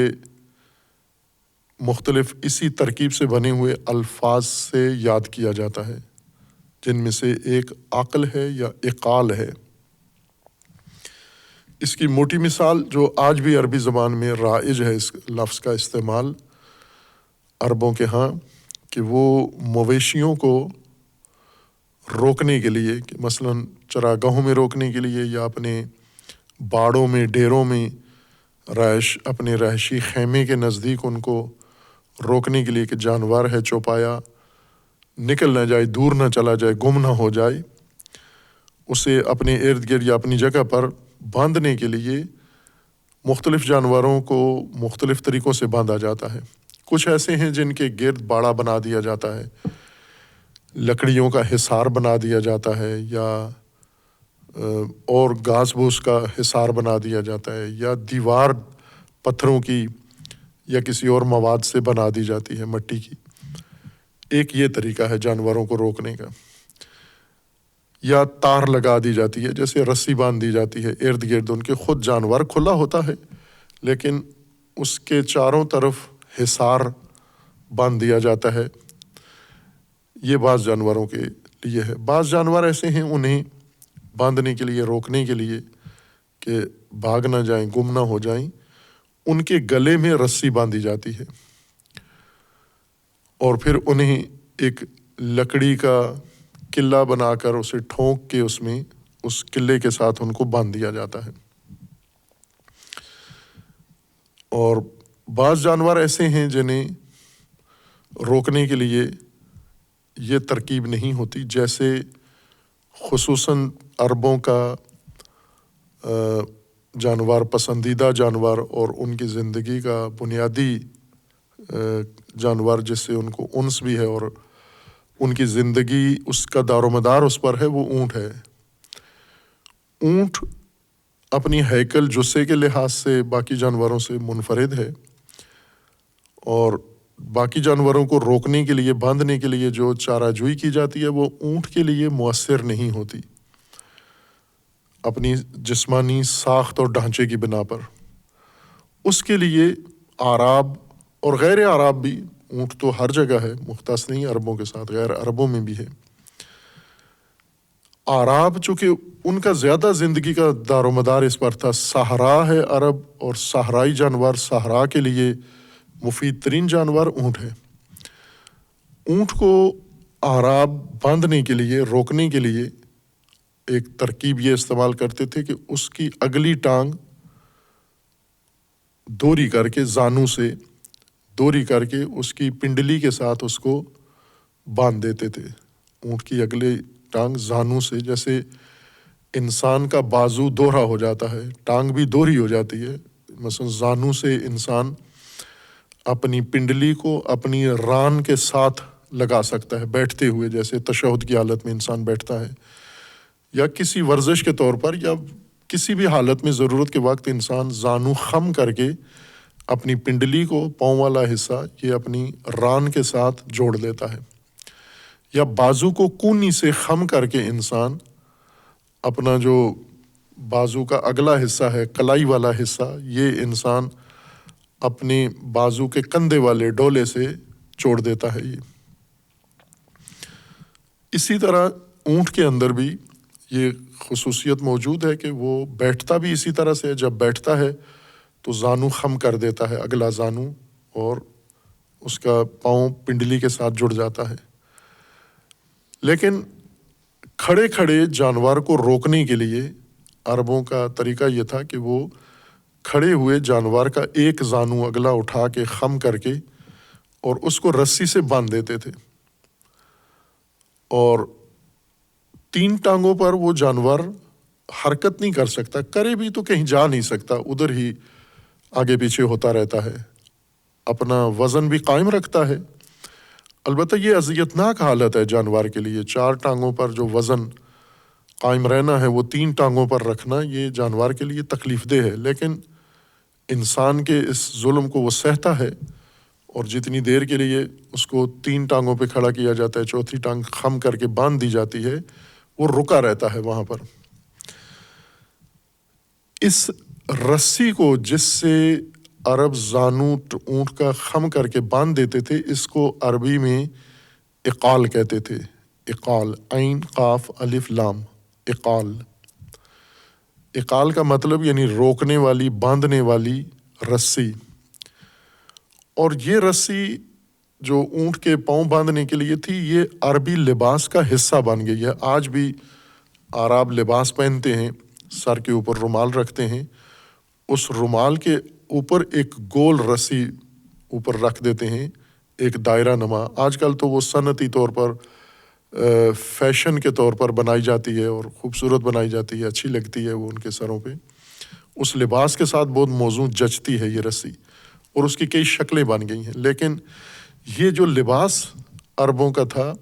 مختلف اسی ترکیب سے بنے ہوئے الفاظ سے یاد کیا جاتا ہے، جن میں سے ایک عقل ہے یا اقال ہے۔ اس کی موٹی مثال جو آج بھی عربی زبان میں رائج ہے اس لفظ کا استعمال عربوں کے ہاں، کہ وہ مویشیوں کو روکنے کے لیے، کہ مثلاً چراگاہوں میں روکنے کے لیے یا اپنے باڑوں میں، ڈیروں میں، اپنے رہائشی خیمے کے نزدیک ان کو روکنے کے لیے کہ جانور ہے چوپایا نکل نہ جائے، دور نہ چلا جائے، گم نہ ہو جائے، اسے اپنے ارد گرد یا اپنی جگہ پر باندھنے کے لیے مختلف جانوروں کو مختلف طریقوں سے باندھا جاتا ہے۔ کچھ ایسے ہیں جن کے گرد باڑا بنا دیا جاتا ہے، لکڑیوں کا حصار بنا دیا جاتا ہے، یا اور گھاس بھوس کا حصار بنا دیا جاتا ہے، یا دیوار پتھروں کی یا کسی اور مواد سے بنا دی جاتی ہے، مٹی کی۔ ایک یہ طریقہ ہے جانوروں کو روکنے کا۔ یا تار لگا دی جاتی ہے، جیسے رسی باندھ دی جاتی ہے ارد گرد ان کے. خود جانور کھلا ہوتا ہے لیکن اس کے چاروں طرف حصار باندھ دیا جاتا ہے. یہ بعض جانوروں کے لیے ہے. بعض جانور ایسے ہیں انہیں باندھنے کے لیے، روکنے کے لیے کہ بھاگ نہ جائیں، گم نہ ہو جائیں، ان کے گلے میں رسی باندھی جاتی ہے اور پھر انہیں ایک لکڑی کا قلعہ بنا کر اسے ٹھونک کے اس میں اس قلعے کے ساتھ ان کو باندھ دیا جاتا ہے. اور بعض جانور ایسے ہیں جنہیں روکنے کے لیے یہ ترکیب نہیں ہوتی، جیسے خصوصاً عربوں کا جانور، پسندیدہ جانور اور ان کی زندگی کا بنیادی جانور جس سے ان کو انس بھی ہے اور ان کی زندگی اس کا دار و مدار اس پر ہے، وہ اونٹ ہے. اونٹ اپنی ہیکل جثے کے لحاظ سے باقی جانوروں سے منفرد ہے اور باقی جانوروں کو روکنے کے لیے، باندھنے کے لیے جو چارہ جوئی کی جاتی ہے وہ اونٹ کے لیے مؤثر نہیں ہوتی اپنی جسمانی ساخت اور ڈھانچے کی بنا پر. اس کے لیے اعراب اور غیر اعراب بھی، اونٹ تو ہر جگہ ہے، مختص نہیں عربوں کے ساتھ، غیر عربوں میں بھی ہے. اعراب چونکہ ان کا زیادہ زندگی کا دار و مدار اس پر تھا. صحرا ہے عرب اور صحرائی جانور، صحرا کے لیے مفید ترین جانور اونٹ ہے. اونٹ کو اعراب باندھنے کے لیے، روکنے کے لیے ایک ترکیب یہ استعمال کرتے تھے کہ اس کی اگلی ٹانگ دوری کر کے، زانو سے دوری کر کے اس کی پنڈلی کے ساتھ اس کو باندھ دیتے تھے. اونٹ کی اگلی ٹانگ زانو سے، جیسے انسان کا بازو دوہرا ہو جاتا ہے، ٹانگ بھی دوہری ہو جاتی ہے، مثلا زانو سے انسان اپنی پنڈلی کو اپنی ران کے ساتھ لگا سکتا ہے بیٹھتے ہوئے، جیسے تشہد کی حالت میں انسان بیٹھتا ہے یا کسی ورزش کے طور پر یا کسی بھی حالت میں ضرورت کے وقت انسان زانو خم کر کے اپنی پنڈلی کو، پاؤں والا حصہ یہ اپنی ران کے ساتھ جوڑ لیتا ہے، یا بازو کو کونی سے خم کر کے انسان اپنا جو بازو کا اگلا حصہ ہے، کلائی والا حصہ، یہ انسان اپنے بازو کے کندھے والے ڈولے سے چھوڑ دیتا ہے. یہ اسی طرح اونٹ کے اندر بھی یہ خصوصیت موجود ہے کہ وہ بیٹھتا بھی اسی طرح سے ہے. جب بیٹھتا ہے تو زانو خم کر دیتا ہے، اگلا زانو، اور اس کا پاؤں پنڈلی کے ساتھ جڑ جاتا ہے. لیکن کھڑے کھڑے جانور کو روکنے کے لیے عربوں کا طریقہ یہ تھا کہ وہ کھڑے ہوئے جانور کا ایک زانو اگلا اٹھا کے خم کر کے اور اس کو رسی سے باندھ دیتے تھے، اور 3 ٹانگوں پر وہ جانور حرکت نہیں کر سکتا، کرے بھی تو کہیں جا نہیں سکتا، ادھر ہی آگے پیچھے ہوتا رہتا ہے، اپنا وزن بھی قائم رکھتا ہے. البتہ یہ اذیتناک حالت ہے جانور کے لیے. 4 ٹانگوں پر جو وزن قائم رہنا ہے وہ 3 ٹانگوں پر رکھنا، یہ جانور کے لیے تکلیف دہ ہے. لیکن انسان کے اس ظلم کو وہ سہتا ہے، اور جتنی دیر کے لیے اس کو 3 ٹانگوں پہ کھڑا کیا جاتا ہے، 4تھی ٹانگ خم کر کے باندھ دی جاتی ہے، وہ رکا رہتا ہے وہاں پر. اس رسی کو جس سے عرب زانو اونٹ کا خم کر کے باندھ دیتے تھے، اس کو عربی میں اقال کہتے تھے. اقال، عین قاف الف لام، اقال. اقال کا مطلب یعنی روکنے والی، باندھنے والی رسی. اور یہ رسی جو اونٹ کے پاؤں باندھنے کے لیے تھی، یہ عربی لباس کا حصہ بن گئی ہے. آج بھی عرب لباس پہنتے ہیں، سر کے اوپر رومال رکھتے ہیں، اس رومال کے اوپر ایک گول رسی اوپر رکھ دیتے ہیں، ایک دائرہ نما. آج کل تو وہ صنعتی طور پر فیشن کے طور پر بنائی جاتی ہے اور خوبصورت بنائی جاتی ہے، اچھی لگتی ہے وہ ان کے سروں پہ. اس لباس کے ساتھ بہت موزوں جچتی ہے یہ رسی، اور اس کی کئی شکلیں بن گئی ہیں. لیکن یہ جو لباس عربوں کا تھا،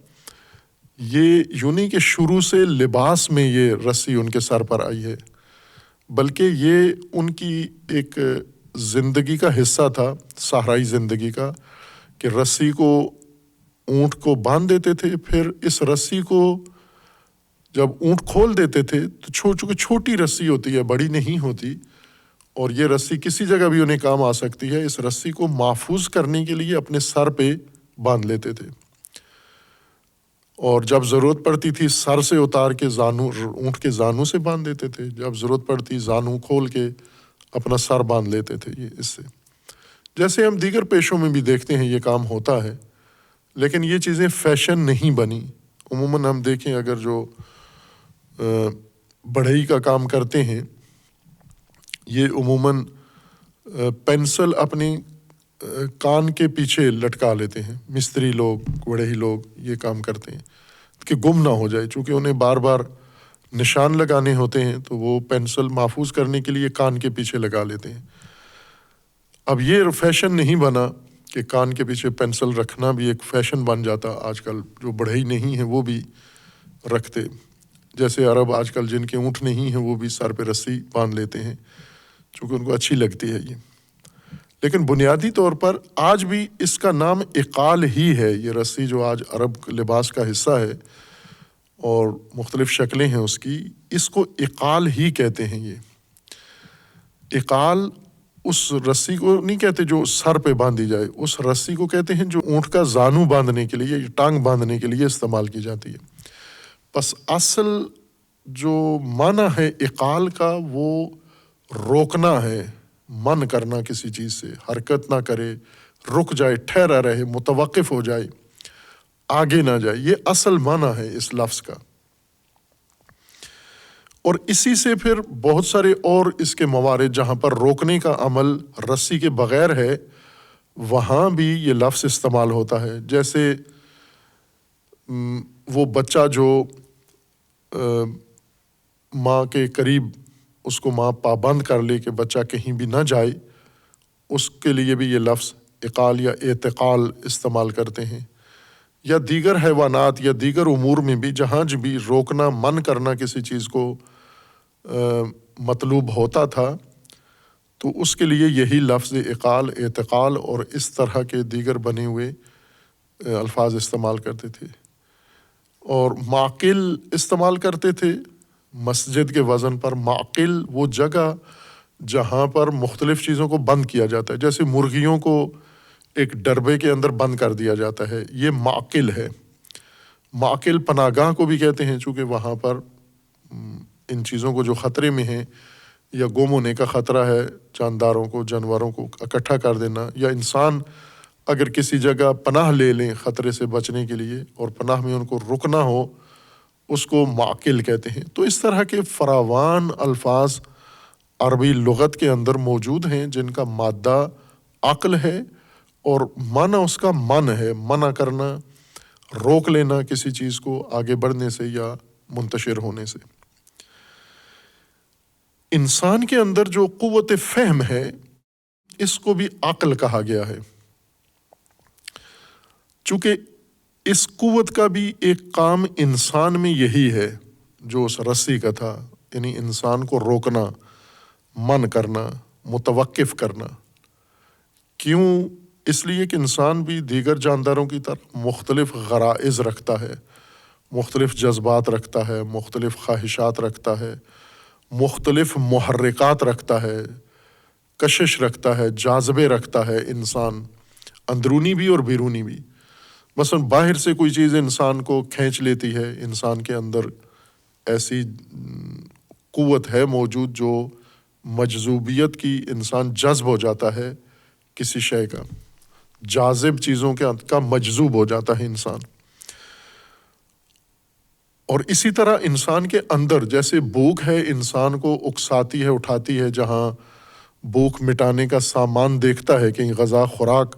یہ یوں نہیں کہ شروع سے لباس میں یہ رسی ان کے سر پر آئی ہے، بلکہ یہ ان کی ایک زندگی کا حصہ تھا، صحرائی زندگی کا، کہ رسی کو اونٹ کو باندھ دیتے تھے، پھر اس رسی کو جب اونٹ کھول دیتے تھے تو چونکہ چھوٹی رسی ہوتی ہے، بڑی نہیں ہوتی، اور یہ رسی کسی جگہ بھی انہیں کام آ سکتی ہے، اس رسی کو محفوظ کرنے کے لیے اپنے سر پہ باندھ لیتے تھے، اور جب ضرورت پڑتی تھی سر سے اتار کے اونٹ کے زانوں سے باندھ دیتے تھے، جب ضرورت پڑتی زانوں کھول کے اپنا سر باندھ لیتے تھے۔ یہ اس سے جیسے ہم دیگر پیشوں میں بھی دیکھتے ہیں یہ کام ہوتا ہے، لیکن یہ چیزیں فیشن نہیں بنی۔ عموماً ہم دیکھیں اگر جو بڑھئی کا کام کرتے ہیں، یہ عموماً پینسل اپنے کان کے پیچھے لٹکا لیتے ہیں، مستری لوگ، بڑھئی لوگ یہ کام کرتے ہیں کہ گم نہ ہو جائے، چونکہ انہیں بار بار نشان لگانے ہوتے ہیں تو وہ پینسل محفوظ کرنے کے لیے کان کے پیچھے لگا لیتے ہیں۔ اب یہ فیشن نہیں بنا کہ کان کے پیچھے پینسل رکھنا بھی ایک فیشن بن جاتا، آج کل جو بڑھئی نہیں ہیں وہ بھی رکھتے، جیسے عرب آج کل جن کے اونٹ نہیں ہیں وہ بھی سر پہ رسی باندھ لیتے ہیں چونکہ ان کو اچھی لگتی ہے یہ۔ لیکن بنیادی طور پر آج بھی اس کا نام اقال ہی ہے، یہ رسی جو آج عرب لباس کا حصہ ہے اور مختلف شکلیں ہیں اس کو اقال ہی کہتے ہیں۔ یہ اقال اس رسی کو نہیں کہتے جو سر پہ باندھی جائے، اس رسی کو کہتے ہیں جو اونٹ کا زانو باندھنے کے لیے، ٹانگ باندھنے کے لیے استعمال کی جاتی ہے۔ بس اصل جو معنی ہے اقال کا وہ روکنا ہے، من کرنا، کسی چیز سے حرکت نہ کرے، رک جائے، ٹھہرا رہے، متوقف ہو جائے، آگے نہ جائے، یہ اصل معنی ہے اس لفظ کا۔ اور اسی سے پھر بہت سارے اور اس کے موارد جہاں پر روکنے کا عمل رسی کے بغیر ہے وہاں بھی یہ لفظ استعمال ہوتا ہے، جیسے وہ بچہ جو ماں کے قریب اس کو ماں پابند کر لے کہ بچہ کہیں بھی نہ جائے، اس کے لیے بھی یہ لفظ اقال یا اعتقال استعمال کرتے ہیں۔ یا دیگر حیوانات یا دیگر امور میں بھی جہاں بھی روکنا، من کرنا کسی چیز کو مطلوب ہوتا تھا تو اس کے لیے یہی لفظ اقال، اعتقال اور اس طرح کے دیگر بنے ہوئے الفاظ استعمال کرتے تھے۔ اور معقل استعمال کرتے تھے مسجد کے وزن پر۔ معقل وہ جگہ جہاں پر مختلف چیزوں کو بند کیا جاتا ہے، جیسے مرغیوں کو ایک ڈربے کے اندر بند کر دیا جاتا ہے، یہ معقل ہے۔ معقل پناہ گاہ کو بھی کہتے ہیں، چونکہ وہاں پر ان چیزوں کو جو خطرے میں ہیں یا گم ہونے کا خطرہ ہے، جانداروں کو، جانوروں کو اکٹھا کر دینا، یا انسان اگر کسی جگہ پناہ لے لیں خطرے سے بچنے کے لیے اور پناہ میں ان کو رکنا ہو، اس کو معقل کہتے ہیں۔ تو اس طرح کے فراوان الفاظ عربی لغت کے اندر موجود ہیں جن کا مادہ عقل ہے اور معنی اس کا من ہے، منع کرنا، روک لینا کسی چیز کو آگے بڑھنے سے یا منتشر ہونے سے۔ انسان کے اندر جو قوت فہم ہے اس کو بھی عقل کہا گیا ہے، چونکہ اس قوت کا بھی ایک کام انسان میں یہی ہے جو اس رسی کا تھا، یعنی انسان کو روکنا، من کرنا، متوقف کرنا۔ کیوں؟ اس لیے کہ انسان بھی دیگر جانداروں کی طرح مختلف غرائز رکھتا ہے، مختلف جذبات رکھتا ہے، مختلف خواہشات رکھتا ہے، مختلف محرکات رکھتا ہے، کشش رکھتا ہے، جاذبے رکھتا ہے انسان، اندرونی بھی اور بیرونی بھی۔ مثلا باہر سے کوئی چیز انسان کو کھینچ لیتی ہے، انسان کے اندر ایسی قوت ہے موجود جو مجذوبیت کی، انسان جذب ہو جاتا ہے کسی شے کا، جاذب چیزوں کا مجذوب ہو جاتا ہے انسان۔ اور اسی طرح انسان کے اندر جیسے بھوک ہے انسان کو اکساتی ہے، اٹھاتی ہے، جہاں بھوک مٹانے کا سامان دیکھتا ہے، کہیں غذا خوراک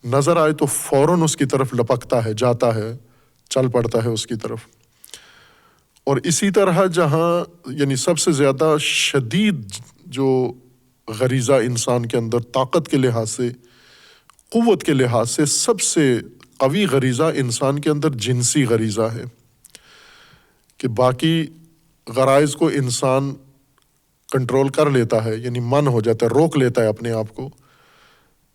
نظر آئے تو فوراً اس کی طرف لپکتا ہے، جاتا ہے، چل پڑتا ہے اس کی طرف۔ اور اسی طرح جہاں یعنی سب سے زیادہ شدید جو غریزہ انسان کے اندر طاقت کے لحاظ سے، قوت کے لحاظ سے سب سے قوی غریزہ انسان کے اندر جنسی غریزہ ہے، کہ باقی غرائز کو انسان کنٹرول کر لیتا ہے، یعنی من ہو جاتا ہے، روک لیتا ہے اپنے آپ کو۔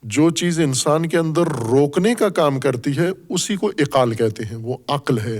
جو چیز انسان کے اندر روکنے کا کام کرتی ہے اسی کو اقال کہتے ہیں، وہ عقل ہے۔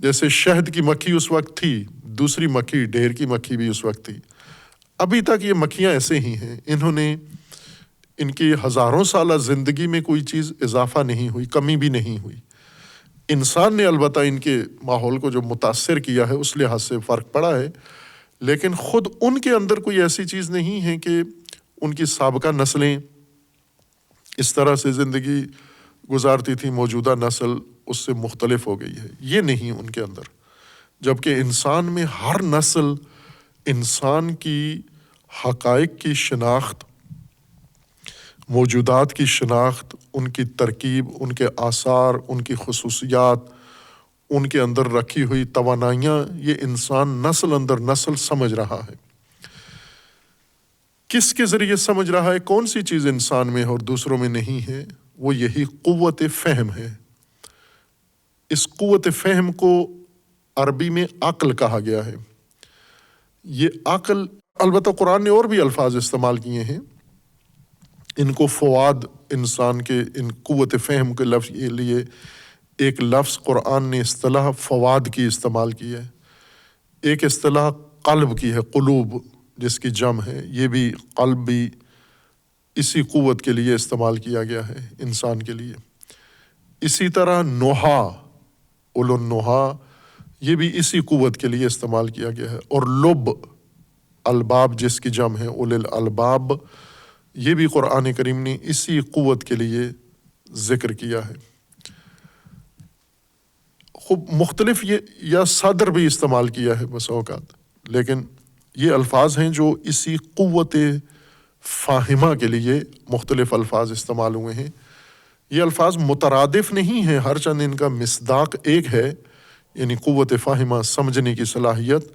جیسے شہد کی مکھی اس وقت تھی، دوسری مکھی ڈھیر کی مکھی بھی اس وقت تھی، ابھی تک یہ مکھیاں ایسے ہی ہیں، انہوں نے ان کی ہزاروں سالہ زندگی میں کوئی چیز اضافہ نہیں ہوئی، کمی بھی نہیں ہوئی۔ انسان نے البتہ ان کے ماحول کو جو متاثر کیا ہے اس لحاظ سے فرق پڑا ہے، لیکن خود ان کے اندر کوئی ایسی چیز نہیں ہے کہ ان کی سابقہ نسلیں اس طرح سے زندگی گزارتی تھی، موجودہ نسل اس سے مختلف ہو گئی ہے، یہ نہیں ان کے اندر۔ جبکہ انسان میں ہر نسل انسان کی حقائق کی شناخت، موجودات کی شناخت، ان کی ترکیب، ان کے آثار، ان کی خصوصیات، ان کے اندر رکھی ہوئی توانائیاں، یہ انسان نسل اندر نسل سمجھ رہا ہے۔ کس کے ذریعے سمجھ رہا ہے؟ کون سی چیز انسان میں اور دوسروں میں نہیں ہے؟ وہ یہی قوت فہم ہے۔ اس قوت فہم کو عربی میں عقل کہا گیا ہے۔ یہ عقل، البتہ قرآن نے اور بھی الفاظ استعمال کیے ہیں، ان کو فواد، انسان کے ان قوت فہم کے لفظ کے لیے ایک لفظ قرآن نے اصطلاح فواد کی استعمال کی ہے، ایک اصطلاح قلب کی ہے، قلوب جس کی جمع ہے، یہ بھی قلب بھی اسی قوت کے لیے استعمال کیا گیا ہے انسان کے لیے۔ اسی طرح نوحا، اولو النوحا، یہ بھی اسی قوت کے لیے استعمال کیا گیا ہے۔ اور لب، الباب جس کی جمع ہے، اول الالباب، یہ بھی قرآن کریم نے اسی قوت کے لیے ذکر کیا ہے۔ خوب مختلف یا صدر بھی استعمال کیا ہے بس اوقات، لیکن یہ الفاظ ہیں جو اسی قوت فاہمہ کے لیے مختلف الفاظ استعمال ہوئے ہیں۔ یہ الفاظ مترادف نہیں ہیں، ہر چند ان کا مصداق ایک ہے، یعنی قوت فاہمہ، سمجھنے کی صلاحیت،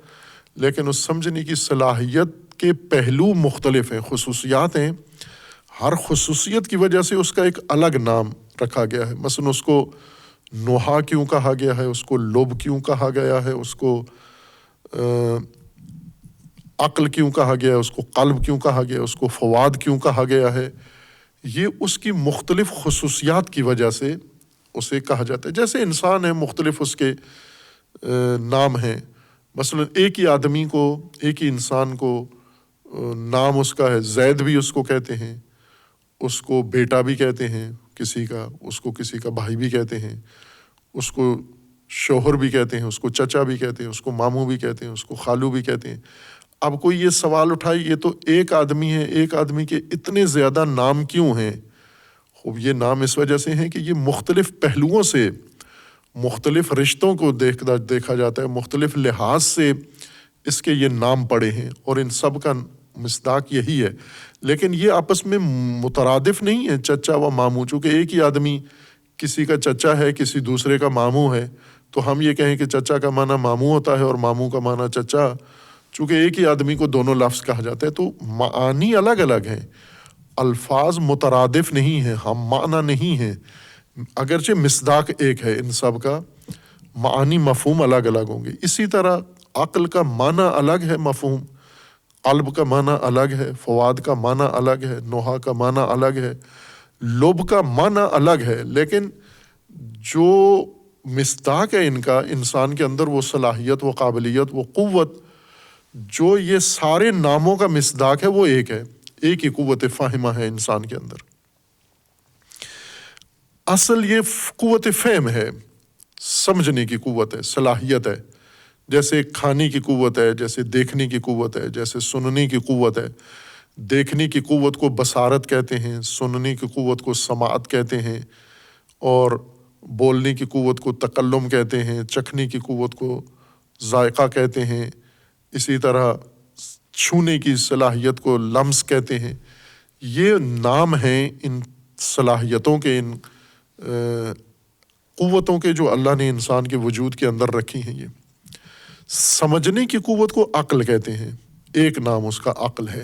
لیکن اس سمجھنے کی صلاحیت کے پہلو مختلف ہیں، خصوصیات ہیں۔ ہر خصوصیت کی وجہ سے اس کا ایک الگ نام رکھا گیا ہے۔ مثلا اس کو نوحا کیوں کہا گیا ہے، اس کو لب کیوں کہا گیا ہے، اس کو عقل کیوں کہا گیا ہے، اس کو قلب کیوں کہا گیا ہے، اس کو فواد کیوں کہا گیا ہے، یہ اس کی مختلف خصوصیات کی وجہ سے اسے کہا جاتا ہے۔ جیسے انسان ہے، مختلف اس کے نام ہیں۔ مثلا ایک ہی آدمی کو، ایک ہی انسان کو نام اس کا ہے، زید بھی اس کو کہتے ہیں، اس کو بیٹا بھی کہتے ہیں کسی کا، اس کو کسی کا بھائی بھی کہتے ہیں، اس کو شوہر بھی کہتے ہیں، اس کو چچا بھی کہتے ہیں، اس کو ماموں بھی کہتے ہیں، اس کو خالو بھی کہتے ہیں۔ اب کوئی یہ سوال اٹھائے، یہ تو ایک آدمی ہے، ایک آدمی کے اتنے زیادہ نام کیوں ہیں؟ خوب یہ نام اس وجہ سے ہیں کہ یہ مختلف پہلوؤں سے، مختلف رشتوں کو دیکھا جاتا ہے، مختلف لحاظ سے اس کے یہ نام پڑے ہیں، اور ان سب کا مصداق یہی ہے۔ لیکن یہ آپس میں مترادف نہیں ہے، چچا و ماموں۔ چونکہ ایک ہی آدمی کسی کا چچا ہے، کسی دوسرے کا ماموں ہے، تو ہم یہ کہیں کہ چچا کا معنی ماموں ہوتا ہے اور ماموں کا معنی چچا، چونکہ ایک ہی آدمی کو دونوں لفظ کہا جاتا ہے، تو معانی الگ الگ ہیں، الفاظ مترادف نہیں ہیں، ہم معنی نہیں ہیں، اگرچہ مصداق ایک ہے، ان سب کا معانی مفہوم الگ الگ ہوں گے۔ اسی طرح عقل کا معنی الگ ہے، مفہوم، قلب کا معنی الگ ہے، فواد کا معنی الگ ہے، نوحا کا معنی الگ ہے، لب کا معنی الگ ہے، لیکن جو مصداق ہے ان کا، انسان کے اندر وہ صلاحیت، وہ قابلیت، وہ قوت، جو یہ سارے ناموں کا مصداق ہے، وہ ایک ہے، ایک ہی قوت فاہمہ ہے انسان کے اندر۔ اصل یہ قوت فہم ہے، سمجھنے کی قوت ہے، صلاحیت ہے۔ جیسے کھانے کی قوت ہے، جیسے دیکھنے کی قوت ہے، جیسے سننے کی قوت ہے۔ دیکھنے کی قوت کو بصارت کہتے ہیں، سننے کی قوت کو سماعت کہتے ہیں، اور بولنے کی قوت کو تکلم کہتے ہیں، چکھنے کی قوت کو ذائقہ کہتے ہیں، اسی طرح چھونے کی صلاحیت کو لمس کہتے ہیں۔ یہ نام ہیں ان صلاحیتوں کے، ان قوتوں کے جو اللہ نے انسان کے وجود کے اندر رکھی ہیں۔ یہ سمجھنے کی قوت کو عقل کہتے ہیں، ایک نام اس کا عقل ہے۔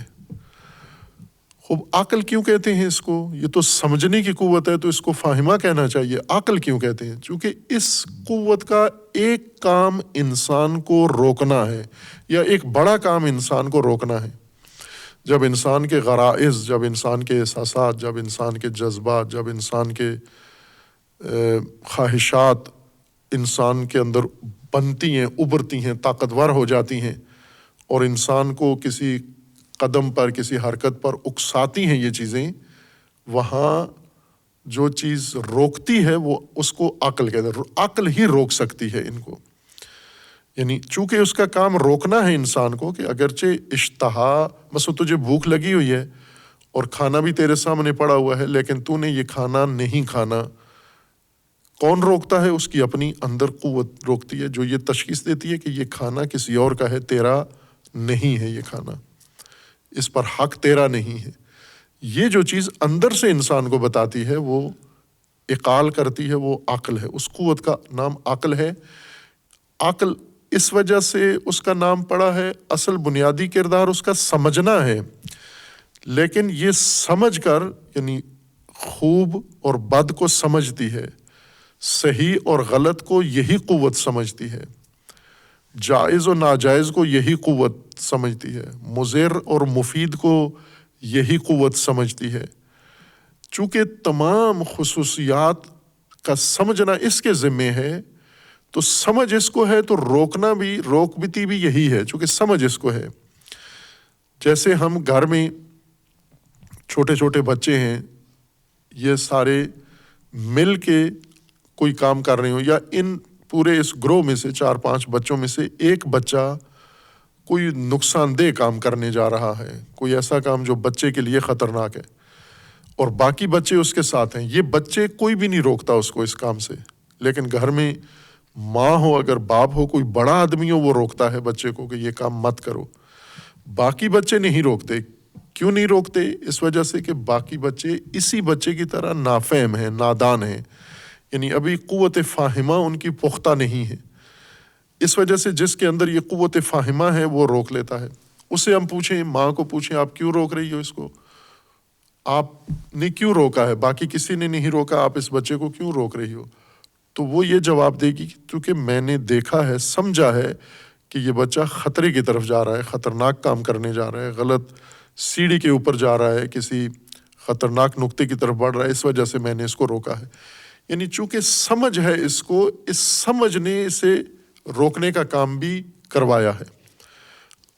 خوب عقل کیوں کہتے ہیں اس کو؟ یہ تو سمجھنے کی قوت ہے، تو اس کو فاہمہ کہنا چاہیے۔ عقل کیوں کہتے ہیں؟ چونکہ اس قوت کا ایک کام انسان کو روکنا ہے، یا ایک بڑا کام انسان کو روکنا ہے۔ جب انسان کے غرائز، جب انسان کے احساسات، جب انسان کے جذبات، جب انسان کے خواہشات انسان کے اندر بنتی ہیں، ابھرتی ہیں، طاقتور ہو جاتی ہیں اور انسان کو کسی قدم پر، کسی حرکت پر اکساتی ہیں یہ چیزیں، وہاں جو چیز روکتی ہے وہ اس کو عقل کہتے ہیں. عقل ہی روک سکتی ہے ان کو. یعنی چونکہ اس کا کام روکنا ہے انسان کو کہ اگرچہ اشتہا، مثلا تجھے بھوک لگی ہوئی ہے اور کھانا بھی تیرے سامنے پڑا ہوا ہے لیکن تو نے یہ کھانا نہیں کھانا، کون روکتا ہے؟ اس کی اپنی اندر قوت روکتی ہے جو یہ تشخیص دیتی ہے کہ یہ کھانا کسی اور کا ہے، تیرا نہیں ہے، یہ کھانا اس پر حق تیرا نہیں ہے. یہ جو چیز اندر سے انسان کو بتاتی ہے وہ اقال کرتی ہے، وہ عقل ہے. اس قوت کا نام عقل ہے. عقل اس وجہ سے اس کا نام پڑا ہے، اصل بنیادی کردار اس کا سمجھنا ہے، لیکن یہ سمجھ کر یعنی خوب اور بد کو سمجھتی ہے، صحیح اور غلط کو یہی قوت سمجھتی ہے، جائز و ناجائز کو یہی قوت سمجھتی ہے، مضر اور مفید کو یہی قوت سمجھتی ہے. چونکہ تمام خصوصیات کا سمجھنا اس کے ذمے ہے تو سمجھ اس کو ہے تو روکنا بھی، روکتی بھی یہی ہے چونکہ سمجھ اس کو ہے. جیسے ہم گھر میں چھوٹے چھوٹے بچے ہیں، یہ سارے مل کے کوئی کام کر رہے ہوں، یا ان پورے اس گروہ میں سے 4-5 بچوں میں سے ایک بچہ کوئی نقصان دہ کام کرنے جا رہا ہے، کوئی ایسا کام جو بچے کے لیے خطرناک ہے، اور باقی بچے اس کے ساتھ ہیں. یہ بچے کوئی بھی نہیں روکتا اس کو اس کام سے، لیکن گھر میں ماں ہو، اگر باپ ہو، کوئی بڑا آدمی ہو، وہ روکتا ہے بچے کو کہ یہ کام مت کرو. باقی بچے نہیں روکتے. کیوں نہیں روکتے؟ اس وجہ سے کہ باقی بچے اسی بچے کی طرح نافہم ہیں، نادان ہیں، یعنی ابھی قوت فاہمہ ان کی پختہ نہیں ہے. اس وجہ سے جس کے اندر یہ قوت فاہمہ ہے وہ روک لیتا ہے. اسے ہم پوچھیں، ماں کو پوچھیں، آپ کیوں روک رہی ہو اس کو؟ آپ نے کیوں روکا ہے؟ باقی کسی نے نہیں روکا، آپ اس بچے کو کیوں روک رہی ہو؟ تو وہ یہ جواب دے گی کیونکہ میں نے دیکھا ہے، سمجھا ہے کہ یہ بچہ خطرے کی طرف جا رہا ہے، خطرناک کام کرنے جا رہا ہے، غلط سیڑھی کے اوپر جا رہا ہے، کسی خطرناک نقطے کی طرف بڑھ رہا ہے، اس وجہ سے میں نے اس کو روکا ہے. یعنی چونکہ سمجھ ہے اس کو، اس سمجھ نے اسے روکنے کا کام بھی کروایا ہے.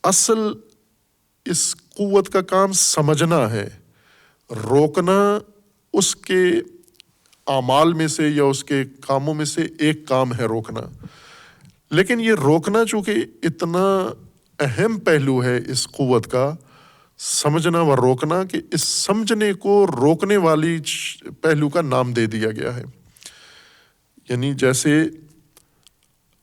اصل اس قوت کا کام سمجھنا ہے، روکنا اس کے اعمال میں سے یا اس کے کاموں میں سے ایک کام ہے روکنا. لیکن یہ روکنا چونکہ اتنا اہم پہلو ہے اس قوت کا، سمجھنا و روکنا، کہ اس سمجھنے کو روکنے والی پہلو کا نام دے دیا گیا ہے. یعنی جیسے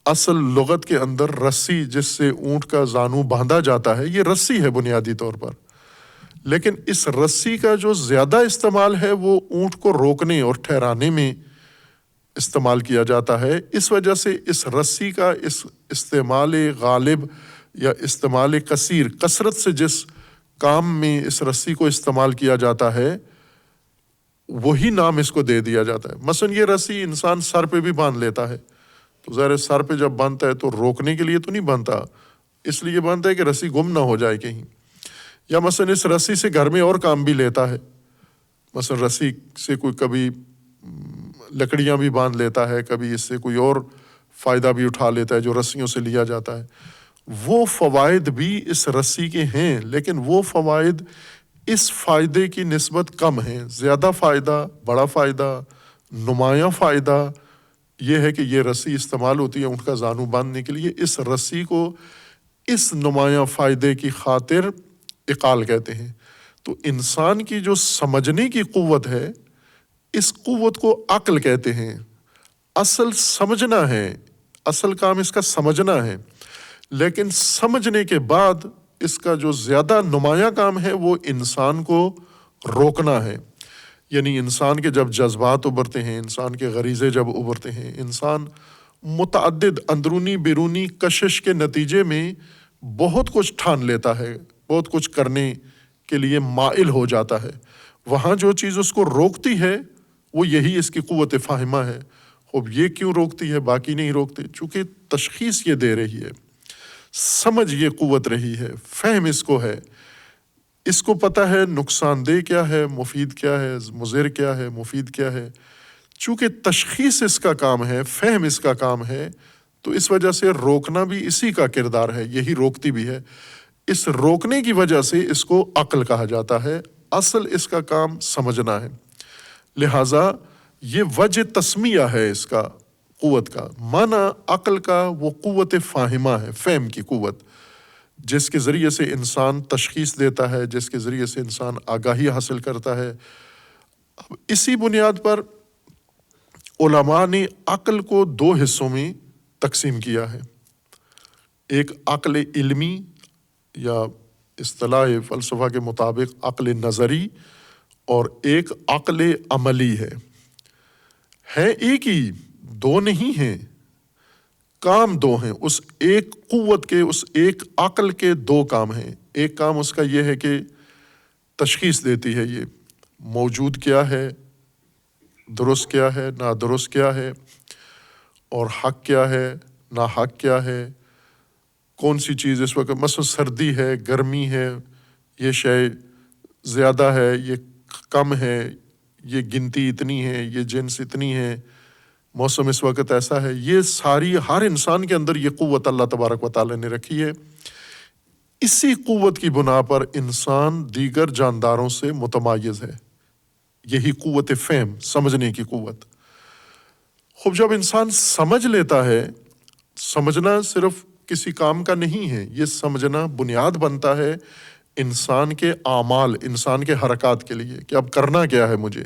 اصل لغت کے اندر رسی جس سے اونٹ کا زانو باندھا جاتا ہے، یہ رسی ہے بنیادی طور پر، لیکن اس رسی کا جو زیادہ استعمال ہے وہ اونٹ کو روکنے اور ٹھہرانے میں استعمال کیا جاتا ہے. اس وجہ سے اس رسی کا اس استعمال غالب یا استعمال کثیر، کثرت سے جس کام میں اس رسی کو استعمال کیا جاتا ہے وہی نام اس کو دے دیا جاتا ہے. مثلا یہ رسی انسان سر پہ بھی باندھ لیتا ہے، تو ظاہر سر پہ جب باندھتا ہے تو روکنے کے لیے تو نہیں باندھتا، اس لیے باندھتا ہے کہ رسی گم نہ ہو جائے کہیں. یا مثلا اس رسی سے گھر میں اور کام بھی لیتا ہے، مثلا رسی سے کوئی کبھی لکڑیاں بھی باندھ لیتا ہے، کبھی اس سے کوئی اور فائدہ بھی اٹھا لیتا ہے جو رسیوں سے لیا جاتا ہے. وہ فوائد بھی اس رسی کے ہیں، لیکن وہ فوائد اس فائدے کی نسبت کم ہیں. زیادہ فائدہ، بڑا فائدہ، نمایاں فائدہ یہ ہے کہ یہ رسی استعمال ہوتی ہے اونٹ کا زانو باندھنے کے لیے. اس رسی کو اس نمایاں فائدے کی خاطر اقال کہتے ہیں. تو انسان کی جو سمجھنے کی قوت ہے، اس قوت کو عقل کہتے ہیں. اصل سمجھنا ہے، اصل کام اس کا سمجھنا ہے، لیکن سمجھنے کے بعد اس کا جو زیادہ نمایاں کام ہے وہ انسان کو روکنا ہے. یعنی انسان کے جب جذبات ابھرتے ہیں، انسان کے غریزے جب ابھرتے ہیں، انسان متعدد اندرونی بیرونی کشش کے نتیجے میں بہت کچھ ٹھان لیتا ہے، بہت کچھ کرنے کے لیے مائل ہو جاتا ہے. وہاں جو چیز اس کو روکتی ہے وہ یہی اس کی قوت فاہمہ ہے. اب یہ کیوں روکتی ہے، باقی نہیں روکتے؟ چونکہ تشخیص یہ دے رہی ہے، سمجھ یہ قوت رہی ہے، فہم اس کو ہے، اس کو پتہ ہے نقصان دہ کیا ہے، مفید کیا ہے، مضر کیا ہے، مفید کیا ہے. چونکہ تشخیص اس کا کام ہے، فہم اس کا کام ہے، تو اس وجہ سے روکنا بھی اسی کا کردار ہے، یہی روکتی بھی ہے۔ اس روکنے کی وجہ سے اس کو عقل کہا جاتا ہے، اصل اس کا کام سمجھنا ہے۔ لہٰذا یہ وجہ تسمیہ ہے اس کا، قوت کا معنی عقل کا وہ قوت فاہمہ ہے، فہم کی قوت، جس کے ذریعے سے انسان تشخیص دیتا ہے، جس کے ذریعے سے انسان آگاہی حاصل کرتا ہے۔ اب اسی بنیاد پر علماء نے عقل کو دو حصوں میں تقسیم کیا ہے، ایک عقل علمی یا اصطلاح فلسفہ کے مطابق عقل نظری، اور ایک عقل عملی ہے ایک ہی، دو نہیں ہیں، کام دو ہیں، اس ایک قوت کے، اس ایک عقل کے دو کام ہیں۔ ایک کام اس کا یہ ہے کہ تشخیص دیتی ہے یہ موجود کیا ہے، درست کیا ہے، نادرست کیا ہے، اور حق کیا ہے، ناحق کیا ہے، کون سی چیز اس وقت مثلا سردی ہے، گرمی ہے، یہ شے زیادہ ہے، یہ کم ہے، یہ گنتی اتنی ہے، یہ جنس اتنی ہے، موسم اس وقت ایسا ہے، یہ ساری ہر انسان کے اندر یہ قوت اللہ تبارک و تعالیٰ نے رکھی ہے۔ اسی قوت کی بنا پر انسان دیگر جانداروں سے متمایز ہے، یہی قوت فہم، سمجھنے کی قوت۔ خوب جب انسان سمجھ لیتا ہے، سمجھنا صرف کسی کام کا نہیں ہے، یہ سمجھنا بنیاد بنتا ہے انسان کے اعمال، انسان کے حرکات کے لیے، کہ اب کرنا کیا ہے مجھے۔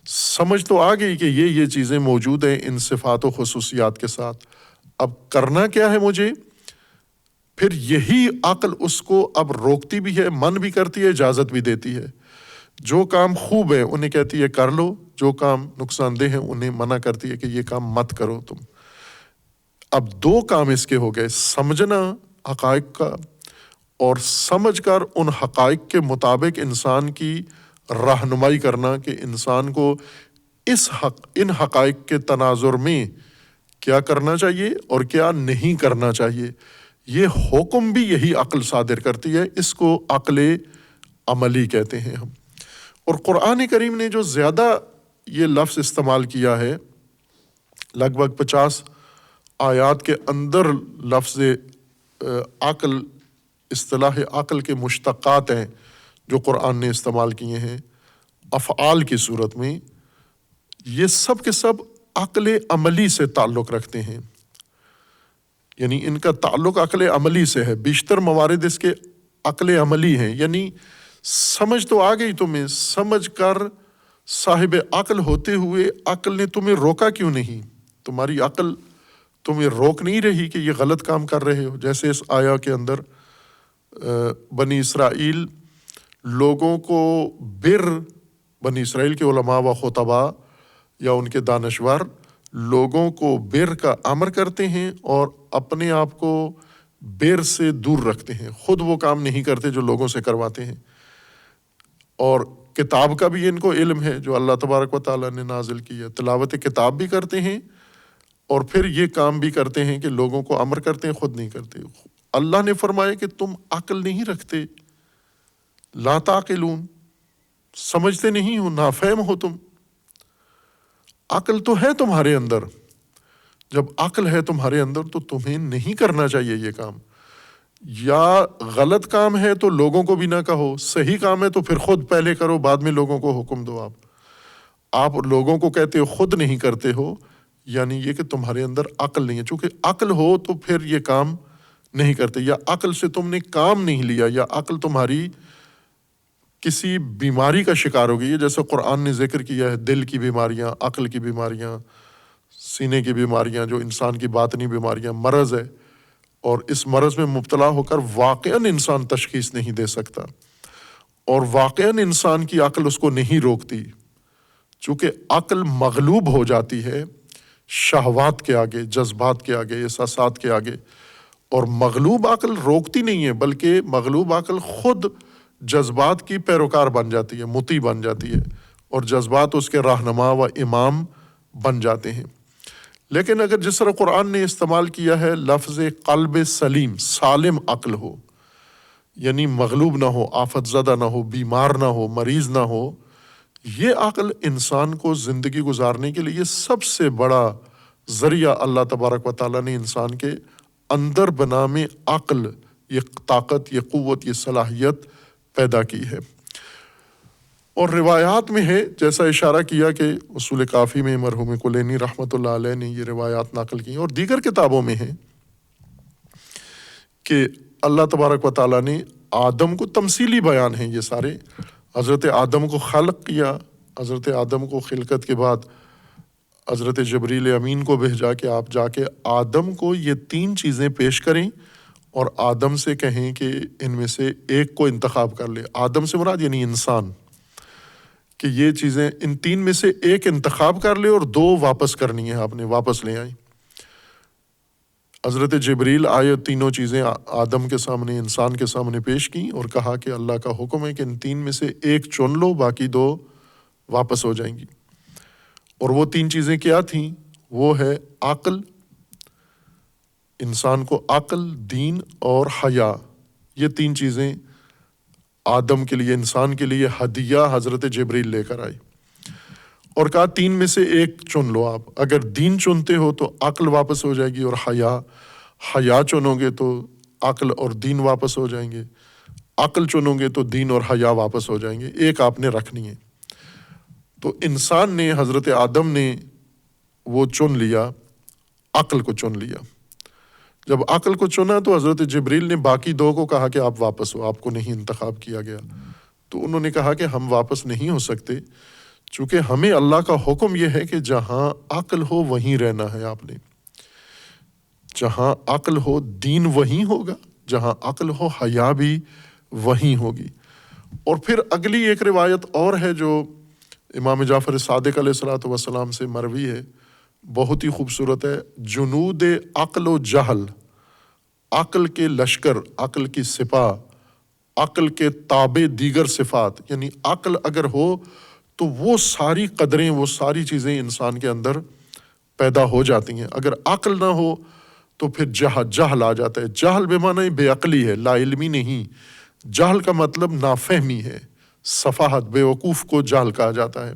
سمجھ تو آ گئی کہ یہ چیزیں موجود ہیں ان صفات و خصوصیات کے ساتھ، اب کرنا کیا ہے مجھے، پھر یہی عقل اس کو اب روکتی بھی ہے، من بھی کرتی ہے، اجازت بھی دیتی ہے۔ جو کام خوب ہے انہیں کہتی ہے کر لو، جو کام نقصان دہ ہیں انہیں منع کرتی ہے کہ یہ کام مت کرو تم۔ اب دو کام اس کے ہو گئے، سمجھنا حقائق کا، اور سمجھ کر ان حقائق کے مطابق انسان کی رہنمائی کرنا کہ انسان کو ان حقائق کے تناظر میں کیا کرنا چاہیے اور کیا نہیں کرنا چاہیے۔ یہ حکم بھی یہی عقل صادر کرتی ہے، اس کو عقل عملی کہتے ہیں ہم۔ اور قرآن کریم نے جو زیادہ یہ لفظ استعمال کیا ہے، لگ بھگ 50 آیات کے اندر لفظ عقل، اصطلاح عقل کے مشتقات ہیں جو قرآن نے استعمال کیے ہیں افعال کی صورت میں، یہ سب کے سب عقل عملی سے تعلق رکھتے ہیں، یعنی ان کا تعلق عقل عملی سے ہے۔ بیشتر موارد اس کے عقل عملی ہیں، یعنی سمجھ تو آ گئی تمہیں، سمجھ کر صاحب عقل ہوتے ہوئے عقل نے تمہیں روکا کیوں نہیں؟ تمہاری عقل تمہیں روک نہیں رہی کہ یہ غلط کام کر رہے ہو؟ جیسے اس آیا کے اندر بنی اسرائیل لوگوں کو بنی اسرائیل کے علماء و خطباء یا ان کے دانشور لوگوں کو بر کا امر کرتے ہیں اور اپنے آپ کو بر سے دور رکھتے ہیں، خود وہ کام نہیں کرتے جو لوگوں سے کرواتے ہیں۔ اور کتاب کا بھی ان کو علم ہے جو اللہ تبارک و تعالیٰ نے نازل کی ہے، تلاوت کتاب بھی کرتے ہیں اور پھر یہ کام بھی کرتے ہیں کہ لوگوں کو امر کرتے ہیں، خود نہیں کرتے۔ اللہ نے فرمایا کہ تم عقل نہیں رکھتے، لا تعقلون، سمجھتے نہیں ہو، نافہم ہو تم۔ عقل تو ہے تمہارے اندر، جب عقل ہے تمہارے اندر تو تمہیں نہیں کرنا چاہیے یہ کام۔ یا غلط کام ہے تو لوگوں کو بھی نہ کہو، صحیح کام ہے تو پھر خود پہلے کرو، بعد میں لوگوں کو حکم دو۔ آپ لوگوں کو کہتے ہو، خود نہیں کرتے ہو، یعنی یہ کہ تمہارے اندر عقل نہیں ہے۔ چونکہ عقل ہو تو پھر یہ کام نہیں کرتے، یا عقل سے تم نے کام نہیں لیا، یا عقل تمہاری کسی بیماری کا شکار ہو گئی ہے، جیسے قرآن نے ذکر کیا ہے دل کی بیماریاں، عقل کی بیماریاں، سینے کی بیماریاں، جو انسان کی باطنی بیماریاں، مرض ہے، اور اس مرض میں مبتلا ہو کر واقعاً انسان تشخیص نہیں دے سکتا، اور واقعاً انسان کی عقل اس کو نہیں روکتی، چونکہ عقل مغلوب ہو جاتی ہے شہوات کے آگے، جذبات کے آگے، احساسات کے آگے، اور مغلوب عقل روکتی نہیں ہے، بلکہ مغلوب عقل خود جذبات کی پیروکار بن جاتی ہے، مطیع بن جاتی ہے، اور جذبات اس کے رہنما و امام بن جاتے ہیں۔ لیکن اگر جس طرح قرآن نے استعمال کیا ہے لفظ قلب سلیم، سالم عقل ہو، یعنی مغلوب نہ ہو، آفت زدہ نہ ہو، بیمار نہ ہو، مریض نہ ہو، یہ عقل انسان کو زندگی گزارنے کے لیے سب سے بڑا ذریعہ اللہ تبارک و تعالیٰ نے انسان کے اندر بنام عقل، یہ طاقت، یہ قوت، یہ صلاحیت پیدا کی ہے۔ اور روایات میں ہے، جیسا اشارہ کیا کہ اصول کافی میں مرحوم کلینی رحمۃ اللہ علیہ نے یہ روایات نقل کی، اور دیگر کتابوں میں ہے کہ اللہ تبارک و تعالیٰ نے آدم کو، تمثیلی بیان ہیں یہ سارے، حضرت آدم کو خلق کیا، حضرت آدم کو خلقت کے بعد حضرت جبریل امین کو بھیجا کہ آپ جا کے آدم کو یہ 3 چیزیں پیش کریں اور آدم سے کہیں کہ ان میں سے ایک کو انتخاب کر لے۔ آدم سے مراد یعنی انسان، کہ یہ چیزیں ان 3 میں سے ایک انتخاب کر لے اور 2 واپس کرنی ہیں، آپ نے واپس لے آئیں۔ حضرت جبریل آئے، تینوں چیزیں آدم کے سامنے، انسان کے سامنے پیش کی اور کہا کہ اللہ کا حکم ہے کہ ان 3 میں سے ایک چن لو، باقی 2 واپس ہو جائیں گی۔ اور وہ 3 چیزیں کیا تھیں؟ وہ ہے عقل، انسان کو عقل، دین اور حیا، یہ 3 چیزیں آدم کے لیے، انسان کے لیے ہدیہ حضرت جبریل لے کر آئی، اور کہا 3 میں سے ایک چن لو آپ، اگر دین چنتے ہو تو عقل واپس ہو جائے گی، اور حیا چنو گے تو عقل اور دین واپس ہو جائیں گے، عقل چنو گے تو دین اور حیا واپس ہو جائیں گے، ایک آپ نے رکھنی ہے۔ تو انسان نے، حضرت آدم نے وہ چن لیا، عقل کو چن لیا۔ جب عقل کو چنا تو حضرت جبریل نے باقی 2 کو کہا کہ آپ واپس ہو، آپ کو نہیں انتخاب کیا گیا۔ تو انہوں نے کہا کہ ہم واپس نہیں ہو سکتے، چونکہ ہمیں اللہ کا حکم یہ ہے کہ جہاں عقل ہو وہیں رہنا ہے، آپ نے جہاں عقل ہو دین وہیں ہوگا، جہاں عقل ہو حیا بھی وہیں ہوگی۔ اور پھر اگلی ایک روایت اور ہے جو امام جعفر صادق علیہ الصلوۃ والسلام سے مروی ہے، بہت ہی خوبصورت ہے۔ جنود عقل و جہل، عقل کے لشکر، عقل کی سپاہ، عقل کے تابع دیگر صفات، یعنی عقل اگر ہو تو وہ ساری قدریں، وہ ساری چیزیں انسان کے اندر پیدا ہو جاتی ہیں۔ اگر عقل نہ ہو تو پھر جہل آ جاتا ہے۔ جہل بے معنی بے عقلی ہے، لا علمی نہیں، جہل کا مطلب نافہمی ہے، سفاہت، بے وقوف کو جہل کہا جاتا ہے۔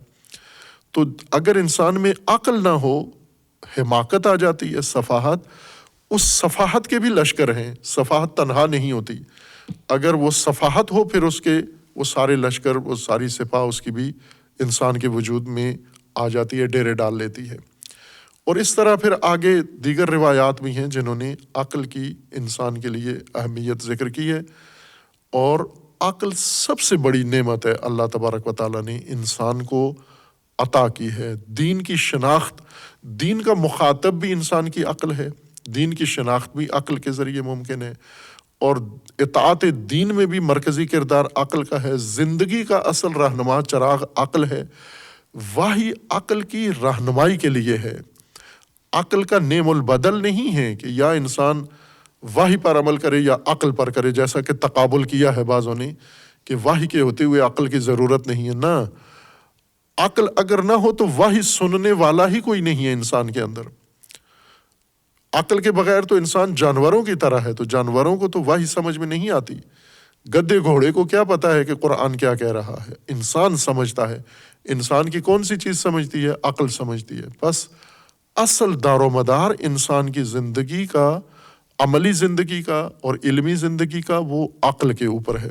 تو اگر انسان میں عقل نہ ہو، حماقت آ جاتی ہے، سفاہت، اس سفاہت کے بھی لشکر ہیں، سفاہت تنہا نہیں ہوتی، اگر وہ سفاہت ہو پھر اس کے وہ سارے لشکر، وہ ساری سپاہ اس کی بھی انسان کے وجود میں آ جاتی ہے، ڈیرے ڈال لیتی ہے۔ اور اس طرح پھر آگے دیگر روایات بھی ہیں جنہوں نے عقل کی انسان کے لیے اہمیت ذکر کی ہے، اور عقل سب سے بڑی نعمت ہے اللہ تبارک و تعالیٰ نے انسان کو عطا کی ہے۔ دین کی شناخت، دین کا مخاطب بھی انسان کی عقل ہے، دین کی شناخت بھی عقل کے ذریعے ممکن ہے، اور اطاعت دین میں بھی مرکزی کردار عقل کا ہے۔ زندگی کا اصل رہنما چراغ عقل ہے، وحی عقل کی رہنمائی کے لیے ہے۔ عقل کا نعم البدل نہیں ہے کہ یا انسان وحی پر عمل کرے یا عقل پر کرے، جیسا کہ تقابل کیا ہے بعضوں نے کہ وحی کے ہوتے ہوئے عقل کی ضرورت نہیں ہے۔ نہ، عقل اگر نہ ہو تو وحی سننے والا ہی کوئی نہیں ہے انسان کے اندر۔ عقل کے بغیر تو انسان جانوروں کی طرح ہے، تو جانوروں کو تو وحی سمجھ میں نہیں آتی۔ گدھے گھوڑے کو کیا پتا ہے کہ قرآن کیا کہہ رہا ہے؟ انسان سمجھتا ہے۔ انسان کی کون سی چیز سمجھتی ہے؟ عقل سمجھتی ہے۔ بس اصل دار و مدار انسان کی زندگی کا، عملی زندگی کا اور علمی زندگی کا، وہ عقل کے اوپر ہے۔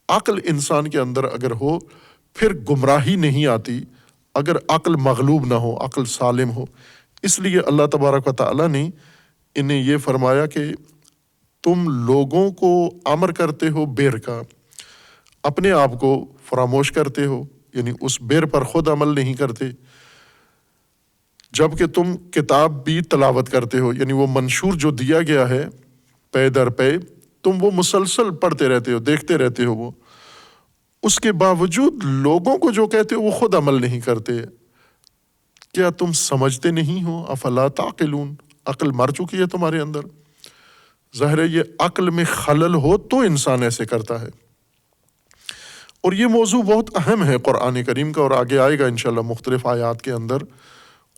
عقل انسان کے اندر اگر ہو پھر گمراہی نہیں آتی، اگر عقل مغلوب نہ ہو، عقل سالم ہو۔ اس لیے اللہ تبارک و تعالیٰ نے انہیں یہ فرمایا کہ تم لوگوں کو امر کرتے ہو بیر کا، اپنے آپ کو فراموش کرتے ہو، یعنی اس بیر پر خود عمل نہیں کرتے، جب کہ تم کتاب بھی تلاوت کرتے ہو، یعنی وہ منشور جو دیا گیا ہے پے در پے، تم وہ مسلسل پڑھتے رہتے ہو، دیکھتے رہتے ہو، وہ اس کے باوجود لوگوں کو جو کہتے ہو وہ خود عمل نہیں کرتے۔ کیا تم سمجھتے نہیں ہو؟ افلا تعقلون، عقل مر چکی ہے تمہارے اندر۔ ظاہر ہے یہ عقل میں خلل ہو تو انسان ایسے کرتا ہے۔ اور یہ موضوع بہت اہم ہے قرآن کریم کا، اور آگے آئے گا انشاءاللہ مختلف آیات کے اندر۔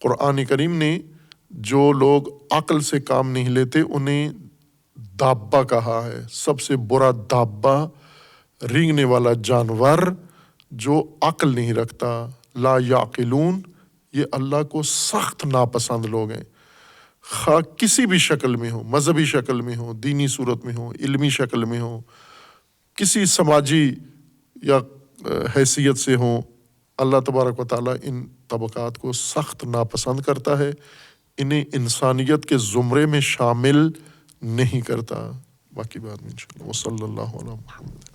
قرآن کریم نے جو لوگ عقل سے کام نہیں لیتے انہیں دابہ کہا ہے، سب سے برا دابہ، رینگنے والا جانور جو عقل نہیں رکھتا، لا یعقلون، یہ اللہ کو سخت ناپسند لوگ ہیں، خواہ کسی بھی شکل میں ہو، مذہبی شکل میں ہو، دینی صورت میں ہو، علمی شکل میں ہو، کسی سماجی یا حیثیت سے ہوں، اللہ تبارک و تعالیٰ ان طبقات کو سخت ناپسند کرتا ہے، انہیں انسانیت کے زمرے میں شامل نہیں کرتا۔ باقی بات میں انشاءاللہ، وصلی اللہ علیہ محمد۔